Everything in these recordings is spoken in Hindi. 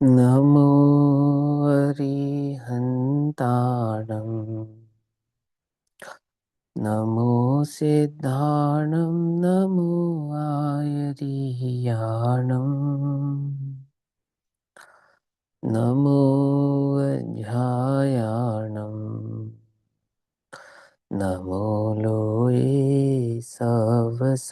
नमो अरिहन्ताणं नमो सिद्धाणं नमो आयरियाणं नमो अध्यायाणं नमो लोये सवसाहुणम्।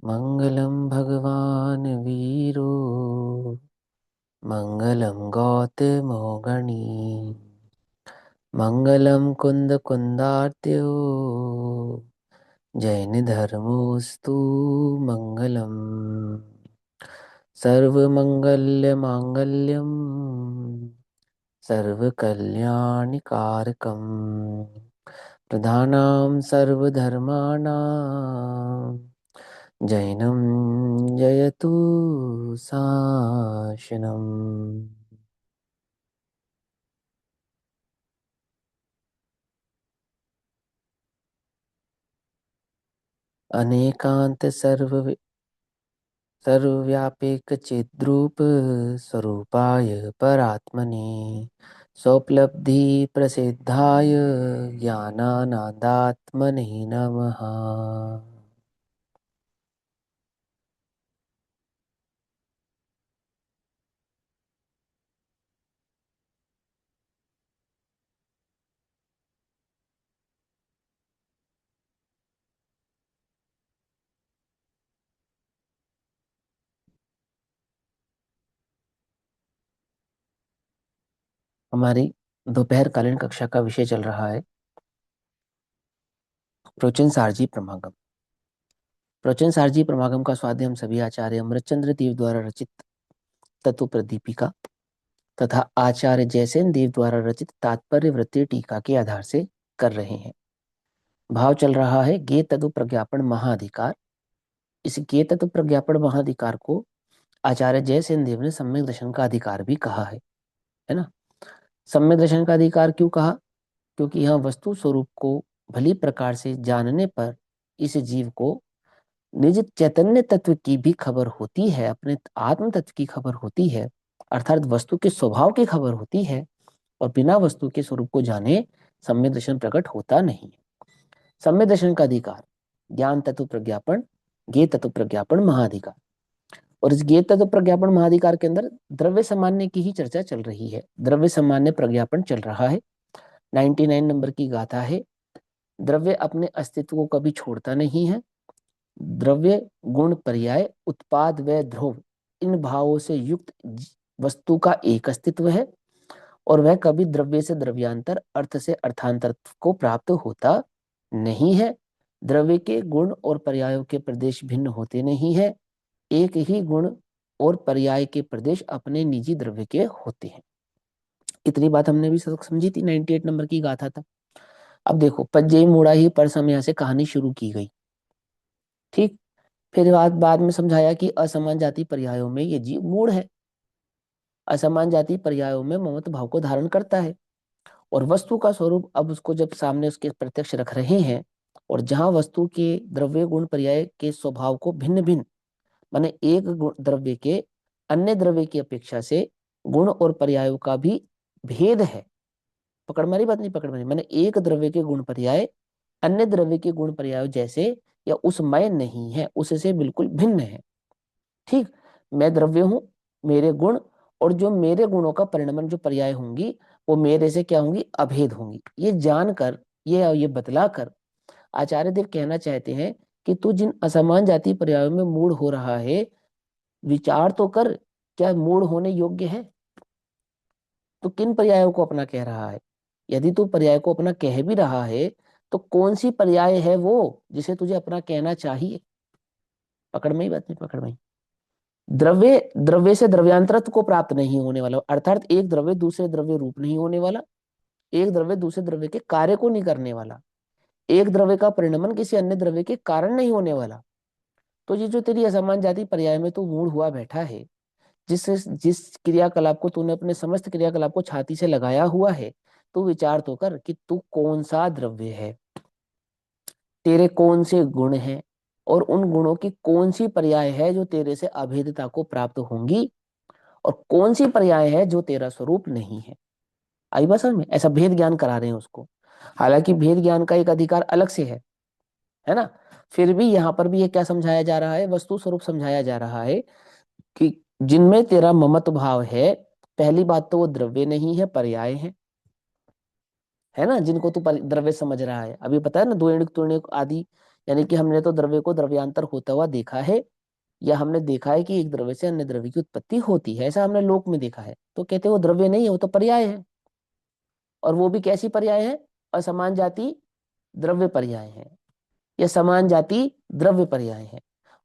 मङ्गलं भगवान् वीरो मङ्गलं गौतमो गणी मङ्गलं कुन्दकुन्दार्त्यो जैनधर्मोऽस्तु मङ्गलम्। सर्वमङ्गल्यमाङ्गल्यं सर्वकल्याणिकारकं प्रधानां सर्वधर्माणां जैनं जयतु शासनम्। अनेकांत सर्वव्यापक चिद्रूप स्वरूपाय परात्मने स्वोपलब्धि प्रसिद्धाय ज्ञानानंदात्मने नमः। हमारी दोपहरकालीन कक्षा का विषय चल रहा है प्रोचन सारजी प्रमागम। प्रोचन सारजी प्रमागम का स्वाध्याय हम सभी आचार्य अमृतचंद्र देव द्वारा रचित तत्व प्रदीपिका तथा आचार्य जयसेन देव द्वारा रचित तात्पर्य वृत्तीय टीका के आधार से कर रहे हैं। भाव चल रहा है गे तत्व प्रज्ञापन महाधिकार। इस गे तत्व प्रज्ञापन महाधिकार को आचार्य जयसेन देव ने सम्यक दर्शन का अधिकार भी कहा है ना। सम्यक दर्शन का अधिकार क्यों कहा? क्योंकि यह वस्तु स्वरूप को भली प्रकार से जानने पर इस जीव को निज चैतन्य तत्व की भी खबर होती है, अपने आत्म तत्व की खबर होती है, अर्थात वस्तु के स्वभाव की खबर होती है, और बिना वस्तु के स्वरूप को जाने सम्यक दर्शन प्रकट होता नहीं है। सम्यक दर्शन का अधिकार ज्ञान तत्व प्रज्ञापन, ज्ञेय तत्व प्रज्ञापन महाधिकार। और इस ज्ञेय तत्व प्रज्ञापन महाधिकार के अंदर द्रव्य सामान्य की ही चर्चा चल रही है। द्रव्य सामान्य प्रज्ञापन चल रहा है। 99 नंबर की गाथा है। द्रव्य अपने अस्तित्व को कभी छोड़ता नहीं है। द्रव्य गुण पर्याय उत्पाद व ध्रुव इन भावों से युक्त वस्तु का एक अस्तित्व है, और वह कभी द्रव्य से द्रव्यांतर अर्थ से अर्थांतर को प्राप्त होता नहीं है। द्रव्य के गुण और पर्यायों के प्रदेश भिन्न होते नहीं है। एक ही गुण और पर्याय के प्रदेश अपने निजी द्रव्य के होते हैं। इतनी बात हमने भी समझी थी। 98 नंबर की गाथा था। अब देखो पज्जई मुड़ा ही पर समय से कहानी शुरू की गई। ठीक। फिर बाद में समझाया कि असमान जाति पर्यायों में ये जीव मूढ़ है। असमान जाति पर्यायों में ममत्व भाव को धारण करता है, और वस्तु का स्वरूप अब उसको जब सामने उसके प्रत्यक्ष रख रहे हैं, और जहां वस्तु के द्रव्य गुण पर्याय के स्वभाव को भिन्न भिन्न, माने एक द्रव्य के अन्य द्रव्य की अपेक्षा से गुण और पर्यायों का भी भेद है। पकड़ मारी बात? नहीं पकड़ मारी? माने एक द्रव्य के गुण पर्याय अन्य द्रव्य के गुण पर्याय जैसे या उसमय नहीं है, उससे बिल्कुल भिन्न है। ठीक। मैं द्रव्य हूं, मेरे गुण और जो मेरे गुणों का परिणमन जो पर्याय होंगी वो मेरे से क्या होंगी? अभेद होंगी। ये जानकर ये बतलाकर आचार्य देव कहना चाहते हैं कि तू जिन असमान जाति पर्यायों में मूढ़ हो रहा है, विचार तो कर, क्या मूढ़ होने योग्य है? तो किन पर्यायों को अपना कह रहा है? यदि तू पर्याय को अपना कह भी रहा है तो कौन सी पर्याय है वो जिसे तुझे अपना कहना चाहिए? पकड़ में ही बात? नहीं पकड़ में? द्रव्य द्रव्य से द्रव्यांतरत्व को प्राप्त नहीं होने वाला, अर्थात एक द्रव्य दूसरे द्रव्य रूप नहीं होने वाला, एक द्रव्य दूसरे द्रव्य के कार्य को नहीं करने वाला, एक द्रव्य का परिणमन किसी अन्य द्रव्य के कारण नहीं होने वाला। तो ये जो तेरी असमान जाति पर्याय में तू मूढ़ हुआ बैठा है, जिस जिस क्रियाकलाप को तूने अपने समस्त क्रियाकलाप को छाती से लगाया हुआ है, तू विचार तो कर कि तू कौन सा द्रव्य है, तेरे कौन से गुण हैं, और उन गुणों की कौन सी पर्याय है जो तेरे से अभेदता को प्राप्त होंगी, और कौन सी पर्याय है जो तेरा स्वरूप नहीं है। आई बात समझ में? ऐसा भेद ज्ञान करा रहे हैं उसको। हालांकि भेद ज्ञान का एक अधिकार अलग से है ना, फिर भी यहाँ पर भी ये क्या समझाया जा रहा है, वस्तु स्वरूप समझाया जा रहा है कि जिनमें तेरा ममत्व भाव है, पहली बात तो वो द्रव्य नहीं है, पर्याय है ना, जिनको तू द्रव्य समझ रहा है। अभी पता है ना, द्वैणिक त्वणिक आदि, यानी कि हमने तो द्रव्य को द्रव्यांतर होता हुआ देखा है, या हमने देखा है कि एक द्रव्य से अन्य द्रव्य की उत्पत्ति होती है, ऐसा हमने लोक में देखा है, तो कहते हैं वो द्रव्य नहीं है, वो तो पर्याय है। और वो भी कैसी पर्याय है? असमान जाति द्रव्य पर्याय है, या समान जाति द्रव्य पर्याय है।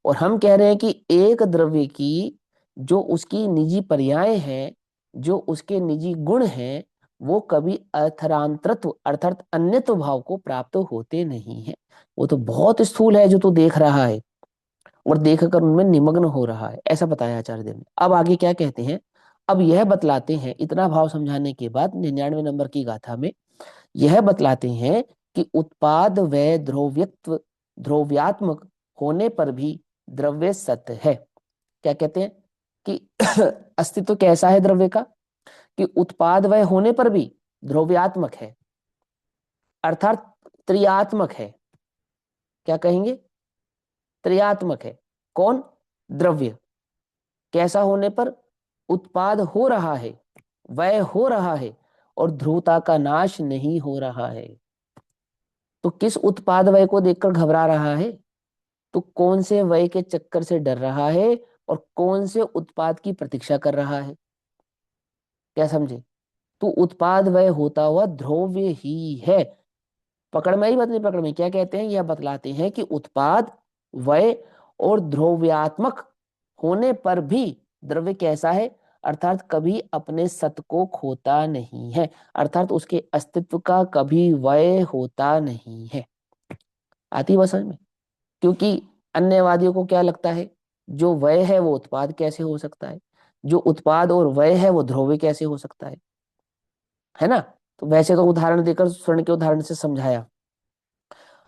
और हम कह रहे हैं कि एक द्रव्य की जो उसकी निजी पर्याय है, जो उसके निजी गुण हैं, वो कभी अर्थांतरत्व अर्थात अन्यत्व भाव को प्राप्त होते नहीं है। वो तो बहुत स्थूल है जो तू देख रहा है, और देखकर उनमें निमग्न हो रहा है, ऐसा बताया आचार्य देव ने। अब आगे क्या कहते हैं, अब यह बतलाते हैं, इतना भाव समझाने के बाद 99 नंबर की गाथा में यह बतलाते हैं कि उत्पाद व ध्रुव्यत्व ध्रुव्यात्मक होने पर भी द्रव्य सत्य है। क्या कहते हैं कि अस्तित्व कैसा है द्रव्य का, कि उत्पाद वह होने पर भी ध्रुव्यात्मक है, अर्थात त्रियात्मक है। क्या कहेंगे? त्रियात्मक है। कौन? द्रव्य। कैसा होने पर? उत्पाद हो रहा है, वह हो रहा है, और ध्रुवता का नाश नहीं हो रहा है। तो किस उत्पाद वय को देखकर घबरा रहा है? तो कौन से वय के चक्कर से डर रहा है, और कौन से उत्पाद की प्रतीक्षा कर रहा है? क्या समझे? तो उत्पाद वय होता हुआ ध्रुव्य ही है। पकड़ में आई बात? नहीं पकड़ में? क्या कहते हैं, यह बतलाते हैं कि उत्पाद वय और ध्रुव्यात्मक होने पर भी द्रव्य कैसा है, अर्थात कभी अपने सत्य को खोता नहीं है, अर्थात उसके अस्तित्व का कभी वय होता नहीं है। आती बात समझ में? क्योंकि अन्यवादियों को क्या लगता है, जो वय है वो उत्पाद कैसे हो सकता है, जो उत्पाद और वय है वो ध्रुव कैसे हो सकता है ना। तो वैसे तो उदाहरण देकर स्वर्ण के उदाहरण से समझाया।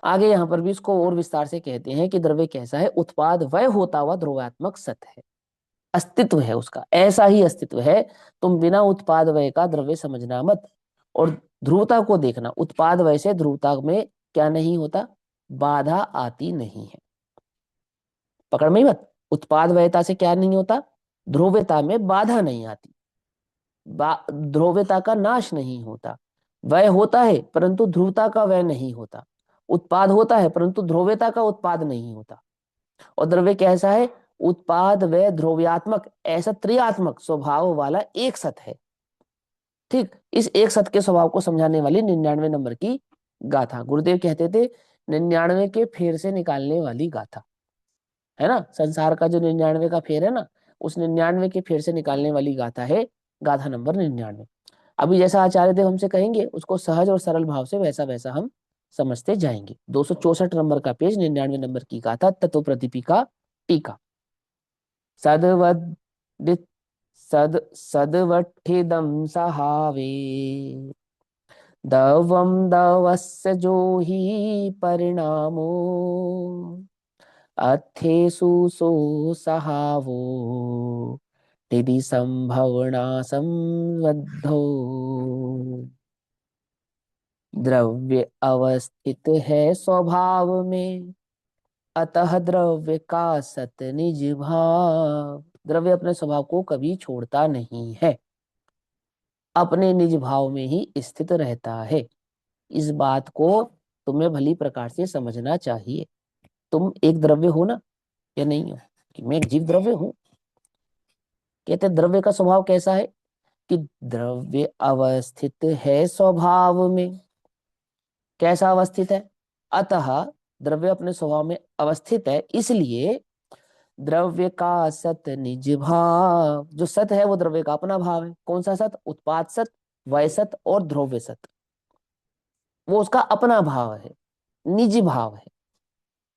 आगे यहाँ पर भी इसको और विस्तार से कहते हैं कि द्रव्य कैसा है, उत्पाद वय होता हुआ ध्रुवात्मक सत्य है, अस्तित्व है उसका, ऐसा ही अस्तित्व है। तुम बिना उत्पाद वय का द्रव्य समझना मत, और ध्रुवता को देखना। उत्पाद वय से ध्रुवता में क्या नहीं होता, बाधा आती नहीं है। पकड़ में ही मत? उत्पाद वयता से क्या नहीं होता, ध्रुवता में बाधा नहीं आती, ध्रुवता का नाश नहीं होता। वय होता है परंतु ध्रुवता का वय नहीं होता। उत्पाद होता है परंतु ध्रुवता का उत्पाद नहीं होता। और द्रव्य कैसा है, उत्पाद व ध्रुव्यात्मक, ऐसा त्रियात्मक स्वभाव वाला एक सत है। ठीक, इस एक सत के स्वभाव को समझाने वाली 99 नंबर की गाथा, गुरुदेव कहते थे 99 के फेर से निकालने वाली गाथा, है ना। संसार का जो 99 का फेर है ना, उस 99 के फेर से निकालने वाली गाथा है गाथा नंबर 99। अभी जैसा आचार्य देव हमसे कहेंगे उसको सहज और सरल भाव से वैसा वैसा हम समझते जाएंगे। 264 नंबर का पेज, 99 नंबर की गाथा, तत्व प्रदीपिका टीका। सदवद सदवठिदं सहावे दवं दवस्य जो ही परिणामो अथेसु सो सहावो टिदि संभवना संबद्धो। द्रव्य अवस्थित है स्वभाव में, अतः द्रव्य का सत निज भाव। द्रव्य अपने स्वभाव को कभी छोड़ता नहीं है, अपने निज भाव में ही स्थित रहता है। इस बात को तुम्हें भली प्रकार से समझना चाहिए। तुम एक द्रव्य हो ना, या नहीं हो? कि मैं एक जीव द्रव्य हूं। कहते द्रव्य का स्वभाव कैसा है, कि द्रव्य अवस्थित है स्वभाव में। कैसा अवस्थित है? अतः द्रव्य अपने स्वभाव में अवस्थित है, इसलिए द्रव्य का सत निज भाव। जो सत है वो द्रव्य का अपना भाव है। कौन सा सत? उत्पाद सत, वय सत और ध्रुव्य सत। वो उसका अपना भाव है, निजी भाव है।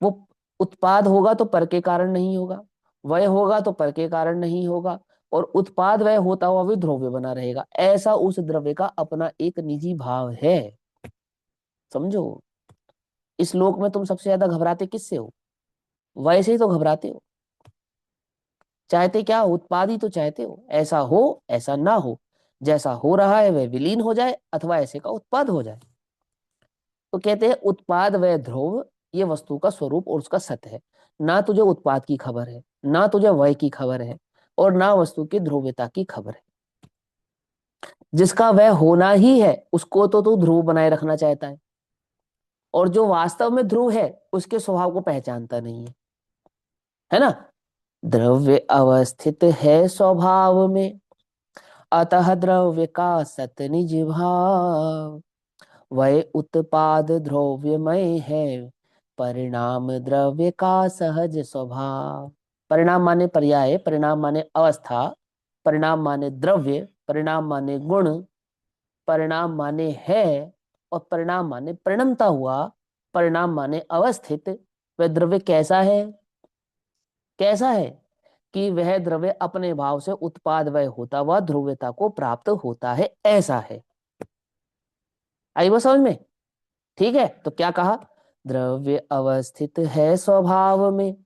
वो उत्पाद होगा तो पर के कारण नहीं होगा, वय होगा तो पर के कारण नहीं होगा, और उत्पाद वह होता हुआ भी ध्रुव्य बना रहेगा, ऐसा उस द्रव्य का अपना एक निजी भाव है। समझो, इस लोक में तुम सबसे ज्यादा घबराते किससे हो? वैसे ही तो घबराते हो। चाहते क्या हो? उत्पाद ही तो चाहते हो, ऐसा हो ऐसा ना हो, जैसा हो रहा है वह विलीन हो जाए अथवा ऐसे का उत्पाद हो जाए। तो कहते हैं उत्पाद व ध्रुव ये वस्तु का स्वरूप और उसका सत्य है। ना तुझे उत्पाद की खबर है, ना तुझे वय की खबर है, और ना वस्तु की ध्रुवता की खबर है। जिसका वह होना ही है उसको तो तू ध्रुव बनाए रखना चाहता है, और जो वास्तव में ध्रुव है उसके स्वभाव को पहचानता नहीं है ना? द्रव्य अवस्थित है स्वभाव में, अतः द्रव्य का सत निज भाव। वह उत्पाद द्रव्यमय है, परिणाम द्रव्य का सहज स्वभाव। परिणाम माने पर्याय, परिणाम माने अवस्था, परिणाम माने द्रव्य, परिणाम माने गुण, परिणाम माने है, और परिणाम माने परिणमता हुआ, परिणाम माने अवस्थित। वह द्रव्य कैसा है? कैसा है कि वह द्रव्य अपने भाव से उत्पाद वह होता हुआ ध्रुवता को प्राप्त होता है, ऐसा है। आई वो समझ में? ठीक है, तो क्या कहा? द्रव्य अवस्थित है स्वभाव में,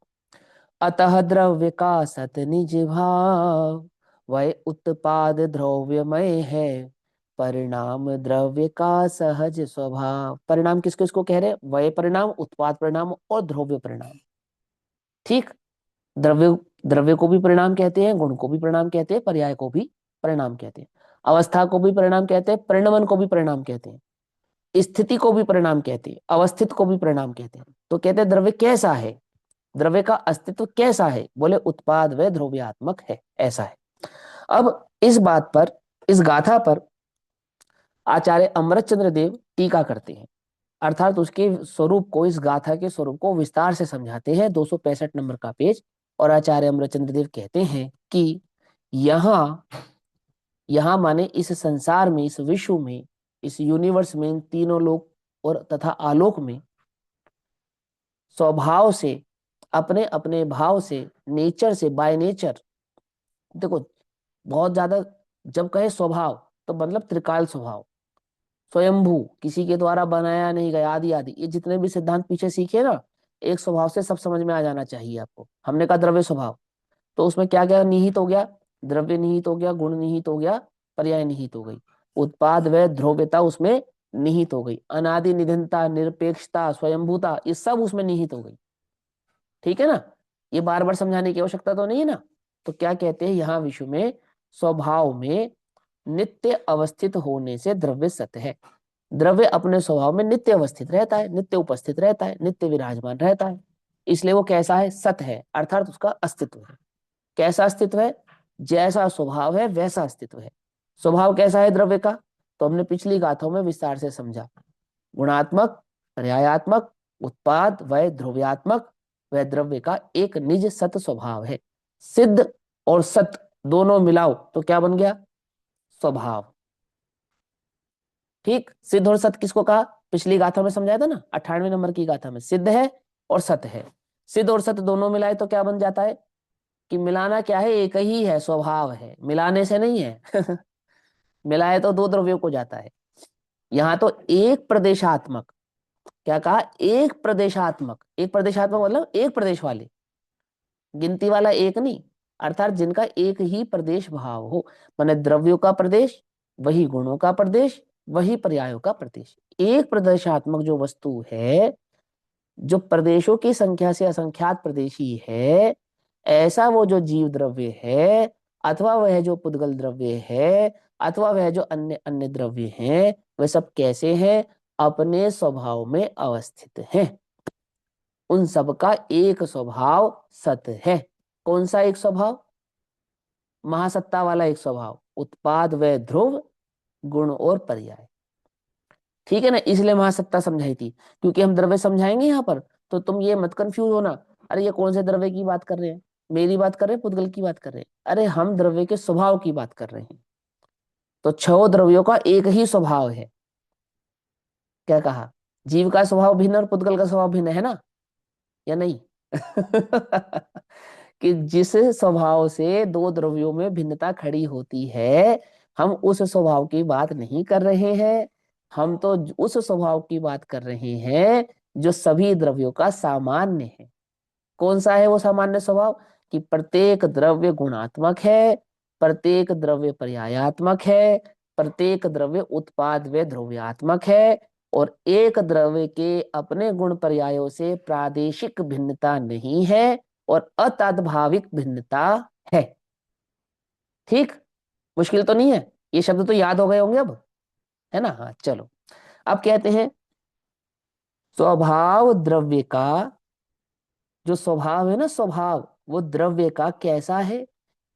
अतः द्रव्य का सत निज भाव। वह उत्पाद द्रव्यमय है, परिणाम द्रव्य का सहज स्वभाव। परिणाम किसको किसको कह रहे हैं? वह परिणाम, उत्पाद परिणाम और द्रव्य परिणाम। ठीक। द्रव्य, द्रव्य को भी परिणाम कहते हैं, गुण को भी परिणाम कहते हैं, पर्याय को भी परिणाम कहते हैं, अवस्था को भी परिणाम कहते हैं, परिणमन को भी परिणाम कहते हैं, स्थिति को भी परिणाम कहते हैं, अवस्थित को भी परिणाम कहते हैं। तो कहते हैं द्रव्य कैसा है? द्रव्य का अस्तित्व कैसा है? बोले उत्पाद व ध्रुव्यात्मक है, ऐसा है। अब इस बात पर, इस गाथा पर आचार्य अमृतचंद्र देव टीका करते हैं, अर्थात उसके स्वरूप को, इस गाथा के स्वरूप को विस्तार से समझाते हैं। 265 नंबर का पेज। और आचार्य अमृतचंद्र देव कहते हैं कि यहाँ, यहाँ माने इस संसार में, इस विश्व में, इस यूनिवर्स में, इन तीनों लोक और तथा आलोक में स्वभाव से, अपने अपने भाव से, नेचर से, बाय नेचर, देखो बहुत ज्यादा, जब कहे स्वभाव तो मतलब त्रिकाल स्वभाव, स्वयंभू, किसी के द्वारा बनाया नहीं गया, आदि आदि, ये जितने भी सिद्धांत पीछे सीखे ना, एक स्वभाव से सब समझ में आ जाना चाहिए आपको। हमने कहा द्रव्य स्वभाव, तो उसमें क्या क्या निहित हो गया? द्रव्य निहित हो गया, गुण निहित हो गया, पर्याय निहित हो गई, उत्पाद व ध्रुवता उसमें निहित हो गई, अनादि निधनता, निरपेक्षता, स्वयंभूता, ये सब उसमें निहित हो गई। ठीक है ना? ये बार बार समझाने की आवश्यकता तो नहीं है ना? तो क्या कहते हैं यहाँ विश्व में? स्वभाव में नित्य अवस्थित होने से द्रव्य सत्य है। द्रव्य अपने स्वभाव में नित्य अवस्थित रहता है, नित्य उपस्थित रहता है, नित्य विराजमान रहता है, इसलिए वो कैसा है? सत्य है, अर्थात उसका अस्तित्व है। कैसा अस्तित्व है? जैसा स्वभाव है वैसा अस्तित्व है। स्वभाव कैसा है द्रव्य का? तो हमने पिछली गाथाओं में विस्तार से समझा। गुणात्मक, पर्यायात्मक, उत्पाद व ध्रुव्यात्मक, वह द्रव्य का एक निज सत स्वभाव है। सिद्ध और सत दोनों मिलाओ तो क्या बन गया? स्वभाव। ठीक, सिद्ध और सत किसको कहा? पिछली गाथा में समझाया था ना, 98 नंबर की गाथा में। सिद्ध है और सत है, सिद्ध और सत दोनों मिलाए तो क्या बन जाता है? कि मिलाना क्या है? एक ही है, स्वभाव है, मिलाने से नहीं है। मिलाए तो दो द्रव्यों को जाता है। यहाँ तो एक प्रदेशात्मक, क्या कहा? एक प्रदेशात्मक, एक प्रदेशात्मक मतलब एक प्रदेश वाले, गिनती वाला एक नहीं, अर्थात जिनका एक ही प्रदेश भाव हो। माने द्रव्यों का प्रदेश, वही गुणों का प्रदेश, वही पर्यायों का प्रदेश। एक प्रदेशात्मक जो वस्तु है, जो प्रदेशों की संख्या से असंख्यात प्रदेशी है, ऐसा वो जो जीव द्रव्य है, अथवा वह जो पुद्गल द्रव्य है, अथवा वह जो अन्य अन्य द्रव्य हैं, वे सब कैसे हैं? अपने स्वभाव में अवस्थित हैं। उन सब का एक स्वभाव सत है। कौन सा एक स्वभाव? महासत्ता वाला एक स्वभाव, उत्पाद व ध्रुव, गुण और पर्याय। ठीक है ना? इसलिए महासत्ता समझाई थी, क्योंकि हम द्रव्य समझाएंगे यहाँ पर, तो तुम ये मत कंफ्यूज होना, अरे ये कौन से द्रव्य की बात कर रहे हैं, मेरी बात कर रहे हैं, पुद्गल की बात कर रहे हैं? अरे हम द्रव्य के स्वभाव की बात कर रहे हैं। तो छह द्रव्यों का एक ही स्वभाव है। क्या कहा? जीव का स्वभाव भिन्न और पुद्गल का स्वभाव भिन्न है ना, या नहीं? कि जिस स्वभाव से दो द्रव्यों में भिन्नता खड़ी होती है, हम उस स्वभाव की बात नहीं कर रहे हैं। हम तो उस स्वभाव की बात कर रहे हैं जो सभी द्रव्यों का सामान्य है। कौन सा है वो सामान्य स्वभाव? कि प्रत्येक द्रव्य गुणात्मक है, प्रत्येक द्रव्य पर्यायात्मक है, प्रत्येक द्रव्य उत्पाद व ध्रुव्यात्मक है, और एक द्रव्य के अपने गुण पर्यायों से प्रादेशिक भिन्नता नहीं है और अताद्भाविक भिन्नता है। ठीक, मुश्किल तो नहीं है, ये शब्द तो याद हो गए होंगे अब, है ना? हाँ चलो, अब कहते हैं स्वभाव द्रव्य का, जो स्वभाव है ना, स्वभाव वो द्रव्य का कैसा है?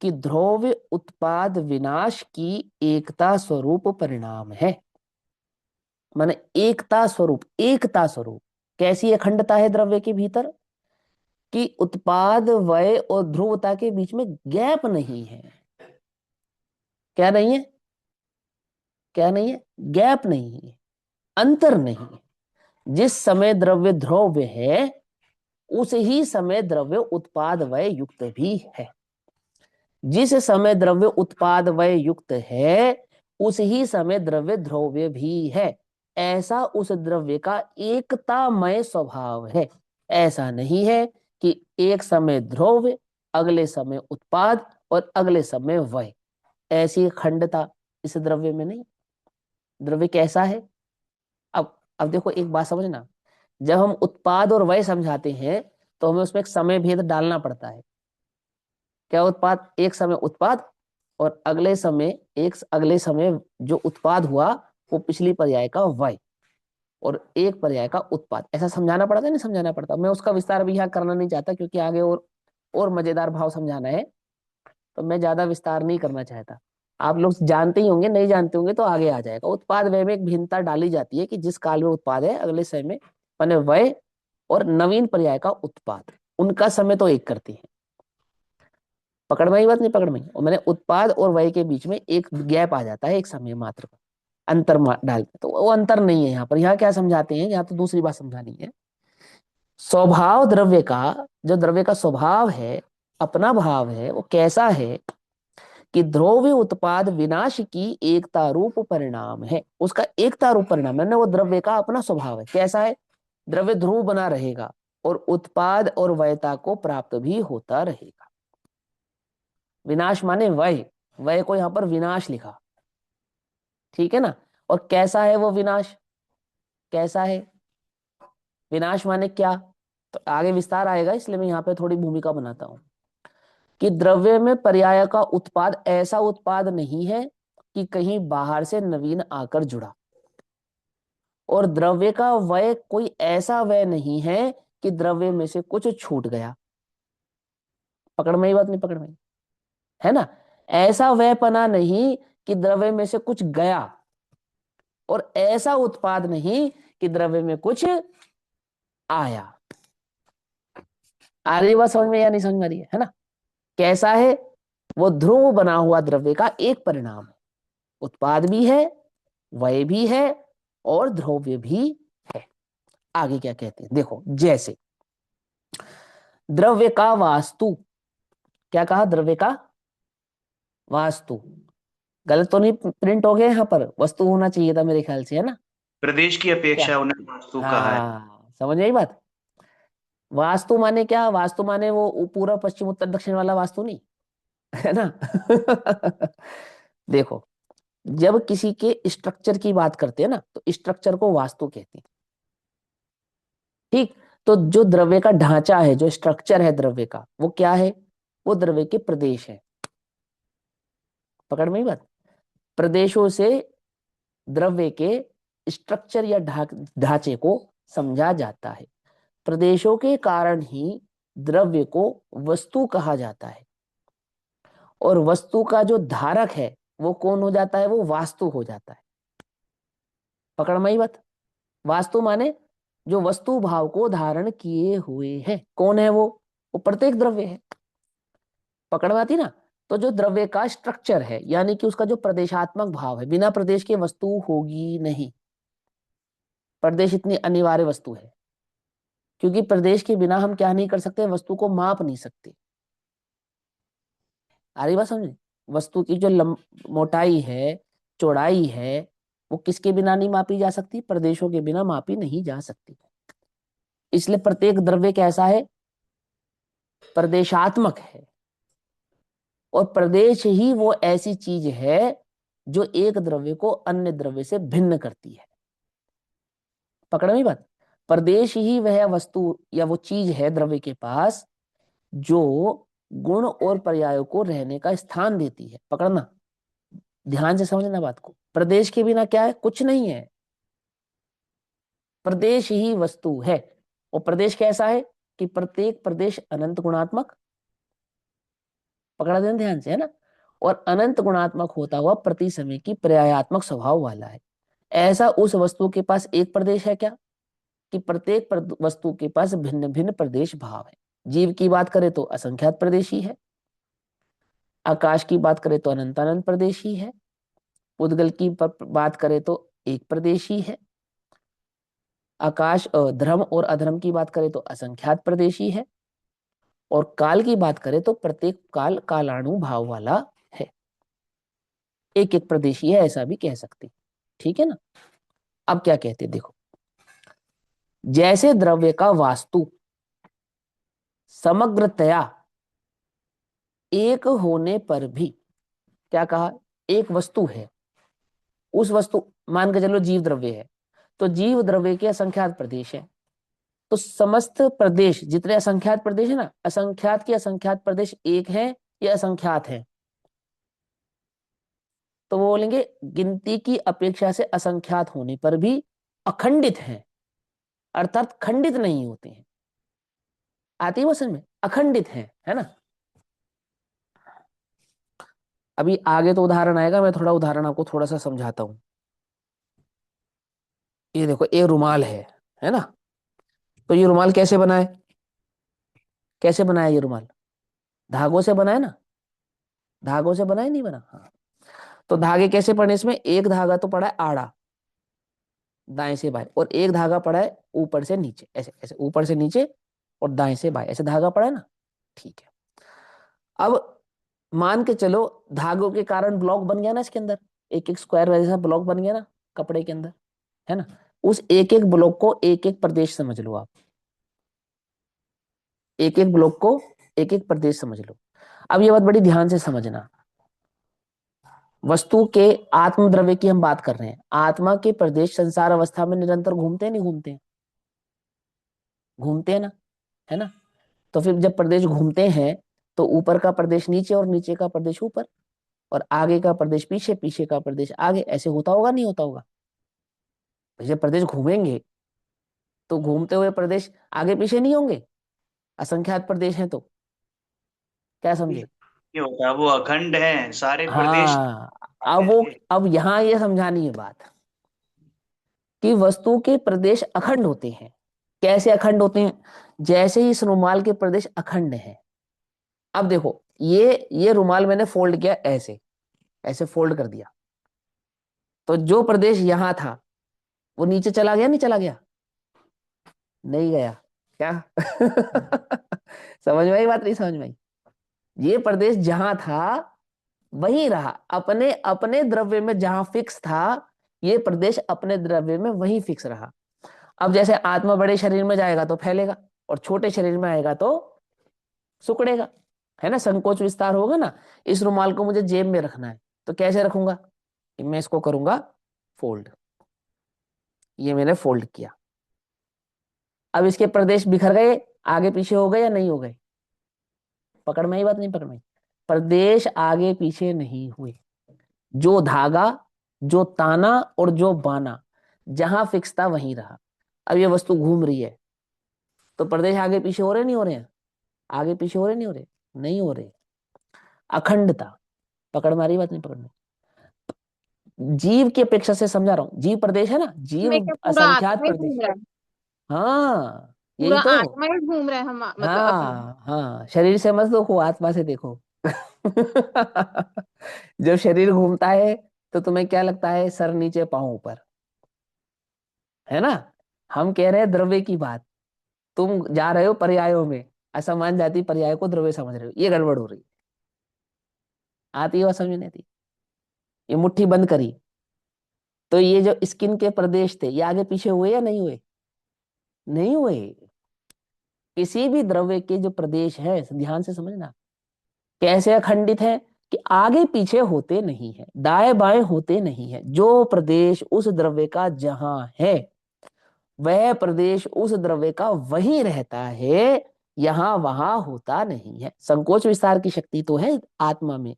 कि ध्रुव उत्पाद विनाश की एकता स्वरूप परिणाम है। माने एकता स्वरूप, एकता स्वरूप कैसी अखंडता है द्रव्य के भीतर? कि उत्पाद वय और ध्रुवता के बीच में गैप नहीं है। क्या नहीं है? क्या नहीं है? गैप नहीं है, अंतर नहीं है। जिस समय द्रव्य ध्रुव है उस ही समय द्रव्य उत्पाद वय युक्त भी है। जिस समय द्रव्य उत्पाद वय युक्त है उस ही समय द्रव्य ध्रुव्य भी है। ऐसा उस द्रव्य का एकतामय स्वभाव है। ऐसा नहीं है कि एक समय ध्रुव, अगले समय उत्पाद और अगले समय वय, ऐसी खंडता इस द्रव्य में नहीं। द्रव्य कैसा है? अब देखो एक बात समझना, जब हम उत्पाद और वय समझाते हैं तो हमें उसमें एक समय भेद डालना पड़ता है। क्या उत्पाद? एक समय उत्पाद और अगले समय, एक अगले समय जो उत्पाद हुआ वो पिछली पर्याय का वय और एक पर्याय का उत्पाद, ऐसा समझाना पड़ता है नहीं समझाना पड़ता? मैं उसका विस्तार भी यहाँ करना नहीं चाहता क्योंकि आगे और मजेदार भाव समझाना है, तो मैं ज्यादा विस्तार नहीं करना चाहता। आप लोग जानते ही होंगे, नहीं जानते होंगे तो आगे आ जाएगा। उत्पाद व्यय में एक भिन्नता डाली जाती है कि जिस काल में उत्पाद है अगले समय में माने वय और नवीन पर्याय का उत्पाद, उनका समय तो एक करती है। पकड़ में ही बात? नहीं पकड़ में? और मैंने उत्पाद और वय के बीच में एक गैप आ जाता है, एक समय मात्र का अंतर डालते, तो वो अंतर नहीं है यहाँ पर। यहाँ क्या समझाते हैं, यहाँ तो दूसरी बात समझानी है। स्वभाव द्रव्य का, जो द्रव्य का स्वभाव है, अपना भाव है, वो कैसा है? कि ध्रुव उत्पाद विनाश की एकता रूप परिणाम है। उसका एकता रूप परिणाम है, वो द्रव्य का अपना स्वभाव है। कैसा है? द्रव्य ध्रुव बना रहेगा और उत्पाद और वयता को प्राप्त भी होता रहेगा। विनाश माने वय, वय को यहां पर विनाश लिखा, ठीक है ना? और कैसा है वो विनाश? कैसा है विनाश माने क्या? तो आगे विस्तार आएगा, इसलिए मैं यहाँ पे थोड़ी भूमिका बनाता हूं कि द्रव्य में पर्याय का उत्पाद ऐसा उत्पाद नहीं है कि कहीं बाहर से नवीन आकर जुड़ा, और द्रव्य का वय कोई ऐसा वय नहीं है कि द्रव्य में से कुछ छूट गया। पकड़ में ही बात? नहीं पकड़ में? है ना? ऐसा वयपना नहीं कि द्रव्य में से कुछ गया, और ऐसा उत्पाद नहीं कि द्रव्य में कुछ आया। आ रही बात समझ में या नहीं समझ में आ रही है ना? कैसा है? वो ध्रुव बना हुआ द्रव्य का एक परिणाम है। उत्पाद भी है, वय भी है और ध्रुव्य भी है। आगे क्या कहते हैं देखो, जैसे द्रव्य का वास्तु, क्या कहा? द्रव्य का वास्तु, गलत तो नहीं प्रिंट हो गया यहाँ पर? वस्तु होना चाहिए था मेरे ख्याल से, है ना? प्रदेश की क्या? अपेक्षा उन्हें वास्तु कहा है। हाँ, समझ आई बात? वास्तु माने क्या? वास्तु माने वो पूरा पश्चिम उत्तर दक्षिण वाला वास्तु नहीं, है ना? देखो, जब किसी के स्ट्रक्चर की बात करते हैं ना तो स्ट्रक्चर को वास्तु कहते हैं। ठीक, तो जो द्रव्य का ढांचा है, जो स्ट्रक्चर है द्रव्य का, वो क्या है? वो द्रव्य के प्रदेश है। पकड़ में ही बात? प्रदेशों से द्रव्य के स्ट्रक्चर या ढांचे को समझा जाता है। प्रदेशों के कारण ही द्रव्य को वस्तु कहा जाता है, और वस्तु का जो धारक है वो कौन हो जाता है? वो वास्तु हो जाता है। पकड़ में ही बात? वास्तु माने जो वस्तु भाव को धारण किए हुए है, कौन है वो प्रत्येक द्रव्य है। पकड़ में आती ना? तो जो द्रव्य का स्ट्रक्चर है यानी कि उसका जो प्रदेशात्मक भाव है, बिना प्रदेश के वस्तु होगी नहीं। प्रदेश इतनी अनिवार्य वस्तु है, क्योंकि प्रदेश के बिना हम क्या नहीं कर सकते? वस्तु को माप नहीं सकते। आ रही बात समझ? वस्तु की जो मोटाई है, चौड़ाई है, वो किसके बिना नहीं मापी जा सकती? प्रदेशों के बिना मापी नहीं जा सकती। इसलिए प्रत्येक द्रव्य कैसा है? प्रदेशात्मक है। और प्रदेश ही वो ऐसी चीज है जो एक द्रव्य को अन्य द्रव्य से भिन्न करती है। पकड़ में बात? प्रदेश ही वह वस्तु या वो चीज है द्रव्य के पास जो गुण और पर्यायों को रहने का स्थान देती है। पकड़ना, ध्यान से समझना बात को। प्रदेश के बिना क्या है? कुछ नहीं है। प्रदेश ही वस्तु है। और प्रदेश कैसा है? कि प्रत्येक प्रदेश अनंत गुणात्मक, पकड़ा देना ध्यान से, है ना? और अनंत गुणात्मक होता हुआ प्रति समय की पर्यायात्मक स्वभाव वाला है। ऐसा उस वस्तु के पास एक प्रदेश है क्या? कि प्रत्येक वस्तु के पास भिन्न भिन्न प्रदेश भाव है। जीव की बात करें तो असंख्यात प्रदेश ही है। आकाश की बात करें तो अनंत अनंत प्रदेश ही है। उद्गल की बात करें तो एक प्रदेश ही है। आकाश धर्म और अधर्म की बात करें तो असंख्यात प्रदेश ही है। और काल की बात करें तो प्रत्येक काल कालाणु भाव वाला है। एक एक प्रदेशी है, ऐसा भी कह सकते हैं। ठीक है ना? अब क्या कहते हैं देखो, जैसे द्रव्य का वास्तु समग्रतया एक होने पर भी, क्या कहा? एक वस्तु है, उस वस्तु, मान के चलो जीव द्रव्य है, तो जीव द्रव्य के असंख्यात प्रदेश है। तो समस्त प्रदेश जितने असंख्यात प्रदेश है ना, असंख्यात के असंख्यात प्रदेश एक है या असंख्यात है? तो वो बोलेंगे गिनती की अपेक्षा से असंख्यात होने पर भी अखंडित है, अर्थात खंडित नहीं होते हैं। आती है वो समझ में? अखंडित है ना? अभी आगे तो उदाहरण आएगा, मैं थोड़ा उदाहरण आपको थोड़ा सा समझाता हूं। ये देखो, ये रुमाल है ना? तो ये रुमाल कैसे बनाए? कैसे बनाया ये रुमाल? धागों से बनाए ना? धागों से बनाए, नहीं बना? हाँ। तो धागे कैसे पड़े इसमें? एक धागा तो पड़ा है आड़ा, दाएं से बाएं, और एक धागा पड़ा है ऊपर से नीचे, ऐसे ऐसे ऊपर से नीचे और दाएं से बाएं, ऐसे धागा पड़ा है ना? ठीक है। अब मान के चलो धागों के कारण ब्लॉक बन गया ना इसके अंदर, एक एक स्क्वायर जैसा ब्लॉक बन गया ना कपड़े के अंदर, है ना? उस एक एक ब्लॉक को एक एक प्रदेश समझ लो आप। एक एक ब्लॉक को एक एक प्रदेश समझ लो। अब ये बात बड़ी ध्यान से समझना, वस्तु के आत्म द्रव्य की हम बात कर रहे हैं। आत्मा के प्रदेश संसार अवस्था में निरंतर घूमते हैं, नहीं घूमते हैं? घूमते हैं ना, है ना? तो फिर जब प्रदेश घूमते हैं तो ऊपर का प्रदेश नीचे और नीचे का प्रदेश ऊपर, और आगे का प्रदेश पीछे, पीछे का प्रदेश आगे, ऐसे होता होगा नहीं होता होगा? जब प्रदेश घूमेंगे तो घूमते हुए प्रदेश आगे पीछे नहीं होंगे? असंख्यात प्रदेश हैं तो, क्या समझे? ये होता है, वो अखंड है, सारे प्रदेश हाँ। अब वो, ऐसे। अब यहां ये समझानी है बात कि वस्तु के प्रदेश अखंड होते हैं। कैसे अखंड होते हैं? जैसे ही इस रुमाल के प्रदेश अखंड हैं। अब देखो, ये रुमाल मैंने फोल्ड किया ऐसे, ऐसे फोल्ड कर दिया, तो जो प्रदेश यहां था वो नीचे चला गया, नहीं चला गया? नहीं गया? क्या? समझ में आई बात, नहीं समझ में आई? ये प्रदेश जहां था वहीं रहा, अपने अपने द्रव्य में जहां फिक्स था, ये प्रदेश अपने द्रव्य में वहीं फिक्स रहा। अब जैसे आत्मा बड़े शरीर में जाएगा तो फैलेगा, और छोटे शरीर में आएगा तो सिकुड़ेगा, है ना? संकोच विस्तार होगा ना। इस रुमाल को मुझे जेब में रखना है, तो कैसे रखूंगा? कि मैं इसको करूंगा फोल्ड। ये मैंने फोल्ड किया। अब इसके प्रदेश बिखर गए, आगे पीछे हो गए या नहीं हो गए? पकड़ में ही बात, नहीं पकड़ में? प्रदेश आगे पीछे नहीं हुए। जो धागा, जो ताना और जो बाना जहां फिक्स था वहीं रहा। अब ये वस्तु घूम रही है तो प्रदेश आगे पीछे हो रहे नहीं हो रहे हैं? आगे पीछे हो रहे नहीं हो रहे? नहीं हो रहे। अखंडता। पकड़ मारी बात, नहीं पकड़ में? जीव की अपेक्षा से समझा रहा हूं। जीव प्रदेश है ना, में जीव क्या पूरा असंख्यात आत्मा ही प्रदेश। घूम रहा है? हाँ, यही पूरा तो। आत्मा ही घूम रहा है, हम मतलब अपने। हाँ हाँ, शरीर से मत देखो, आत्मा से देखो। जब शरीर घूमता है तो तुम्हें क्या लगता है? सर नीचे पांव ऊपर, है ना? हम कह रहे हैं द्रव्य की बात, तुम जा रहे हो पर्यायों में, असमान जाति पर्याय को द्रव्य समझ रहे हो, ये गड़बड़ हो रही है। आती है, वो समझ में नहीं आती। ये मुट्ठी बंद करी, तो ये जो स्किन के प्रदेश थे ये आगे पीछे हुए या नहीं हुए? नहीं हुए। किसी भी द्रव्य के जो प्रदेश है, ध्यान से समझना, कैसे अखंडित है कि आगे पीछे होते नहीं है, दाएं बाएं होते नहीं है। जो प्रदेश उस द्रव्य का जहां है, वह प्रदेश उस द्रव्य का वहीं रहता है, यहां वहां होता नहीं है। संकोच विस्तार की शक्ति तो है आत्मा में,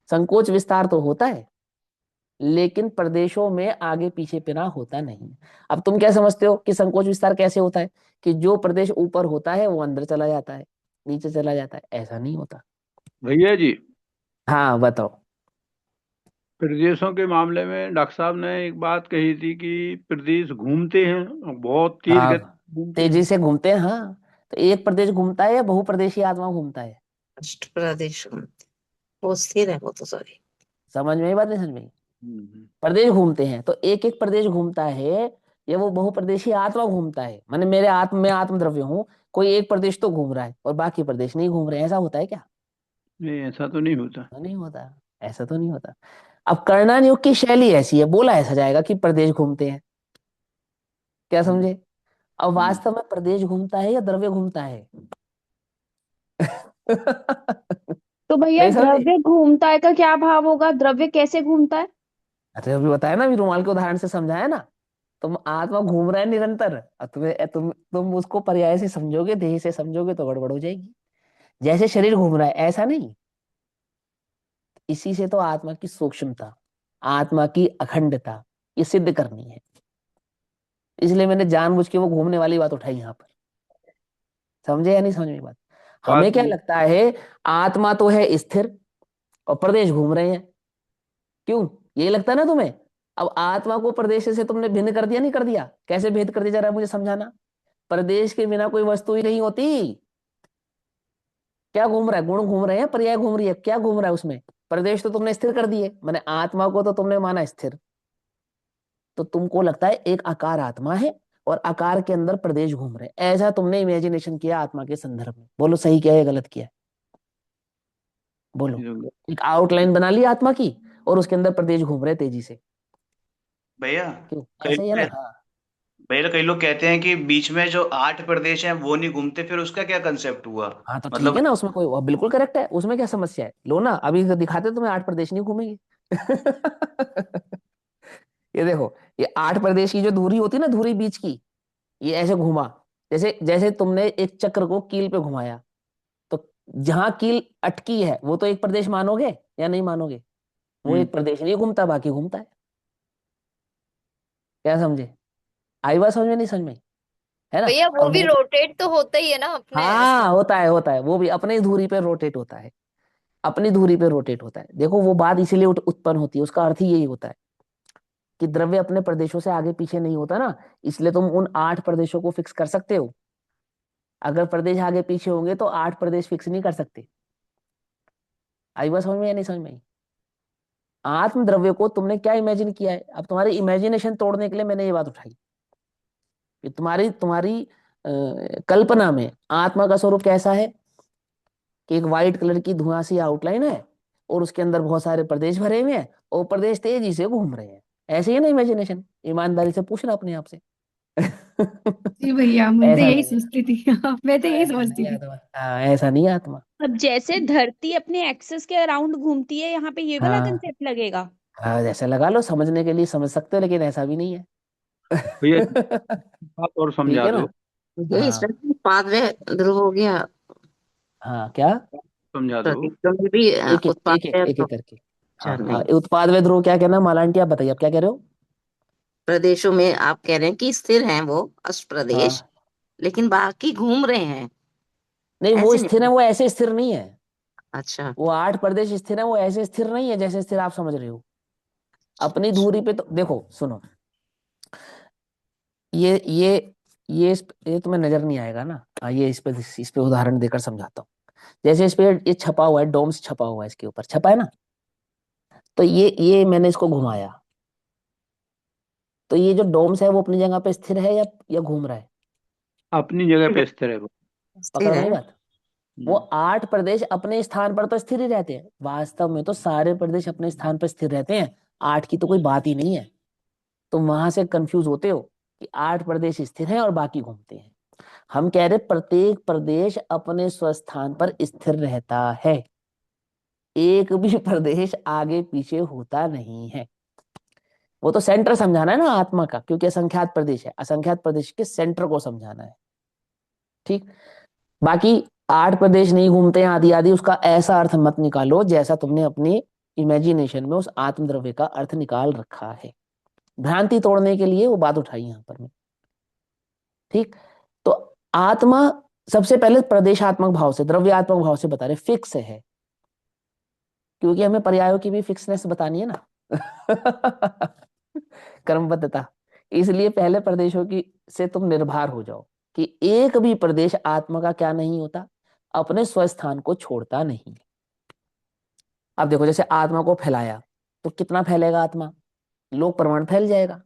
संकोच विस्तार तो होता है, लेकिन प्रदेशों में आगे पीछे पिना होता नहीं। अब तुम क्या समझते हो कि संकोच विस्तार कैसे होता है, कि जो प्रदेश ऊपर होता है वो अंदर चला जाता है, नीचे चला जाता है? ऐसा नहीं होता। भैया जी, हाँ बताओ। प्रदेशों के मामले में डॉक्टर साहब ने एक बात कही थी कि प्रदेश घूमते हैं, बहुत तेज हाँ, गति घूमते तेजी हैं। से घूमते हैं। हाँ, तो एक प्रदेश घूमता है या बहुप्रदेशीय आत्मा घूमता है? अष्ट प्रदेश वो स्थिर है, वो तो सॉरी। समझ में ही बात नहीं समझ में आई? हम्म। प्रदेश घूमते हैं, तो एक एक प्रदेश घूमता है, या वो बहुप्रदेशीय आत्मा घूमता है? माने मेरे आत्म में आत्म द्रव्य हूँ, कोई एक प्रदेश तो घूम रहा है और बाकी प्रदेश नहीं घूम रहे, ऐसा होता है क्या? नहीं, ऐसा तो नहीं होता। नहीं होता। ऐसा तो नहीं होता। अब कर्णान युग की शैली ऐसी है, बोला ऐसा जाएगा कि प्रदेश घूमते हैं, क्या हम्म। समझे? अब हम्म। वास्तव में प्रदेश घूमता है या द्रव्य घूमता है? तो भैया नहीं समझे? द्रव्य घूमता है का क्या भाव होगा, द्रव्य कैसे घूमता है? अरे अभी बताया ना, अभी रुमाल के उदाहरण से समझाया ना। तुम आत्मा घूम रहा है निरंतर, और तुम उसको पर्याय से समझोगे, देह से समझोगे तो गड़बड़ हो जाएगी। जैसे शरीर घूम रहा है ऐसा नहीं। इसी से तो आत्मा की सूक्ष्मता, आत्मा की अखंडता, ये सिद्ध करनी है। इसलिए मैंने जानबूझ के वो घूमने वाली बात उठाई यहाँ पर। समझे या नहीं समझ में बात? बात हमें क्या लगता है, आत्मा तो है स्थिर और प्रदेश घूम रहे हैं, क्यों? यही लगता है ना तुम्हें? अब आत्मा को प्रदेश से तुमने भिन्न कर दिया, नहीं कर दिया? कैसे भेद कर दिया जा रहा है, मुझे समझाना। प्रदेश के बिना कोई वस्तु ही नहीं होती। क्या घूम रहा है? गुण घूम रहे हैं, पर्याय घूम रही है, क्या घूम रहा है उसमें? प्रदेश तो तुमने स्थिर कर दिए, मैंने आत्मा को तो तुमने माना स्थिर, तो तुमको लगता है एक आकार आत्मा है और आकार के अंदर प्रदेश घूम रहे हैं, ऐसा तुमने इमेजिनेशन किया आत्मा के संदर्भ में। बोलो सही क्या है, गलत किया है? बोलो। नहीं। एक आउटलाइन बना ली आत्मा की, और उसके अंदर प्रदेश घूम रहे हैं तेजी से। भैया क्यों? कई ऐसा ही है लोग ना? कह- हाँ। भैया कई लोग कहते हैं कि बीच में जो 8 प्रदेश हैं वो नहीं घूमते, फिर उसका क्या कंसेप्ट हुआ? हाँ तो ठीक मतलब है ना, उसमें कोई बिल्कुल करेक्ट है, उसमें क्या समस्या है? लो ना, अभी दिखाते तुम्हें 8 प्रदेश नहीं घूमेंगे। ये देखो, ये 8 प्रदेश की जो धुरी होती है ना, धुरी बीच की, ये ऐसे घुमा, जैसे जैसे तुमने एक चक्र को कील पे घुमाया, तो जहां कील अटकी है वो तो एक प्रदेश मानोगे या नहीं मानोगे? वो हम्म। एक प्रदेश नहीं घूमता, बाकी घूमता है। क्या समझे? आई बात समझ में नहीं समझ में? है ना? भैया वो अब भी वो, रोटेट तो होता ही है ना अपने ऐसे। हाँ होता है, होता है, वो भी अपनी धुरी पे रोटेट होता है। अपनी धुरी पे रोटेट होता है। देखो वो बात इसीलिए उत्पन्न होती है, उसका अर्थ ही यही होता है कि द्रव्य अपने प्रदेशों से आगे पीछे नहीं होता ना, इसलिए तुम उन 8 प्रदेशों को फिक्स कर सकते हो। अगर प्रदेश आगे पीछे होंगे तो 8 प्रदेश फिक्स नहीं कर सकते। आई बात समझ में या नहीं समझ में आई? आत्म द्रव्य को तुमने क्या इमेजिन किया है? अब तुम्हारी इमेजिनेशन तोड़ने के लिए मैंने ये बात उठाई कि तुम्हारी तुम्हारी कल्पना में आत्मा का स्वरूप कैसा है, कि एक व्हाइट कलर की धुआं सी आउटलाइन है और उसके अंदर बहुत सारे प्रदेश भरे हुए हैं और प्रदेश तेजी से घूम रहे हैं। ऐसे ही ना इमेजिनेशन? ईमानदारी से पूछना अपने आप से। जी भैया, मैं तो ऐसा यही नहीं है। सोचती थी। मैं तो यही ऐसा समझती नहीं थी। आत्मा, हाँ ऐसा नहीं आत्मा। अब जैसे धरती अपने एक्सिस के अराउंड घूमती है, यहाँ पे ये वाला हाँ, कंसेप्ट लगेगा। हाँ जैसे लगा लो, समझने के लिए समझ सकते हो, लेकिन ऐसा भी नहीं है। भैया बात और ठीक समझा है ना? दो। ये हाँ। इसमें पांचवें ध्रुव हो गया। हाँ क्या? समझा दो। प्रतीकों में भी एक एक उत्पाद एक एक है एक तो। एक करके। हाँ अच्छा, हाँ, नहीं। उत्पाद वे ध्रुव क्या कहना, माला आंटी आप बताइए, आप क्या कह रहे हो? प्रदेशों में आप कह रहे हैं कि स्थिर हैं वो अष्ट प्रदेश, हाँ, लेकिन बाकी घूम रहे हैं। नहीं वो ऐसे स्थिर है, नहीं। वो ऐसे स्थिर नहीं है। अच्छा। वो 8 प्रदेश स्थिर है, वो ऐसे स्थिर नहीं है जैसे स्थिर आप समझ रहे हो। अपनी अच्छा। धुरी पे तो देखो, सुनो, ये ये तुम्हें नजर नहीं आएगा ना। ये इस पे उदाहरण देकर समझाता हूँ। जैसे इस पे ये छपा हुआ है, डोम्स छपा हुआ है, इसके ऊपर छपा है ना, तो ये मैंने इसको घुमाया, तो ये जो डोम्स है वो अपनी जगह पे स्थिर है या घूम रहा है? अपनी जगह पे स्थिर है वो। पकड़ स्थिर में आई है। बात? वो 8 प्रदेश अपने स्थान पर तो स्थिर ही रहते हैं, वास्तव में तो सारे प्रदेश अपने स्थान पर स्थिर रहते हैं, 8 की तो कोई बात ही नहीं है। तुम वहां से कंफ्यूज होते हो कि 8 प्रदेश स्थिर हैं और बाकी घूमते हैं। हम कह रहे प्रत्येक प्रदेश अपने स्वस्थान पर स्थिर रहता है, एक भी प्रदेश आगे पीछे होता नहीं है। वो तो सेंटर समझाना है ना आत्मा का, क्योंकि असंख्यात प्रदेश है, असंख्यात प्रदेश के सेंटर को समझाना है। ठीक, बाकी 8 प्रदेश नहीं घूमते हैं आदि आदि, उसका ऐसा अर्थ मत निकालो जैसा तुमने अपनी इमेजिनेशन में उस आत्म द्रव्य का अर्थ निकाल रखा है। भ्रांति तोड़ने के लिए वो बात उठाई यहां पर मैं। ठीक, तो आत्मा सबसे पहले प्रदेशात्मक भाव से, द्रव्यात्मक भाव से बता रहे फिक्स है, क्योंकि हमें पर्यायों की भी फिक्सनेस बतानी है ना क्रमबद्धता। इसलिए पहले प्रदेशों की से तुम निर्भर हो जाओ कि एक भी प्रदेश आत्मा का क्या नहीं होता, अपने स्वस्थान को छोड़ता नहीं। अब देखो, जैसे आत्मा को फैलाया तो कितना फैलेगा आत्मा, लोक प्रमाण फैल जाएगा,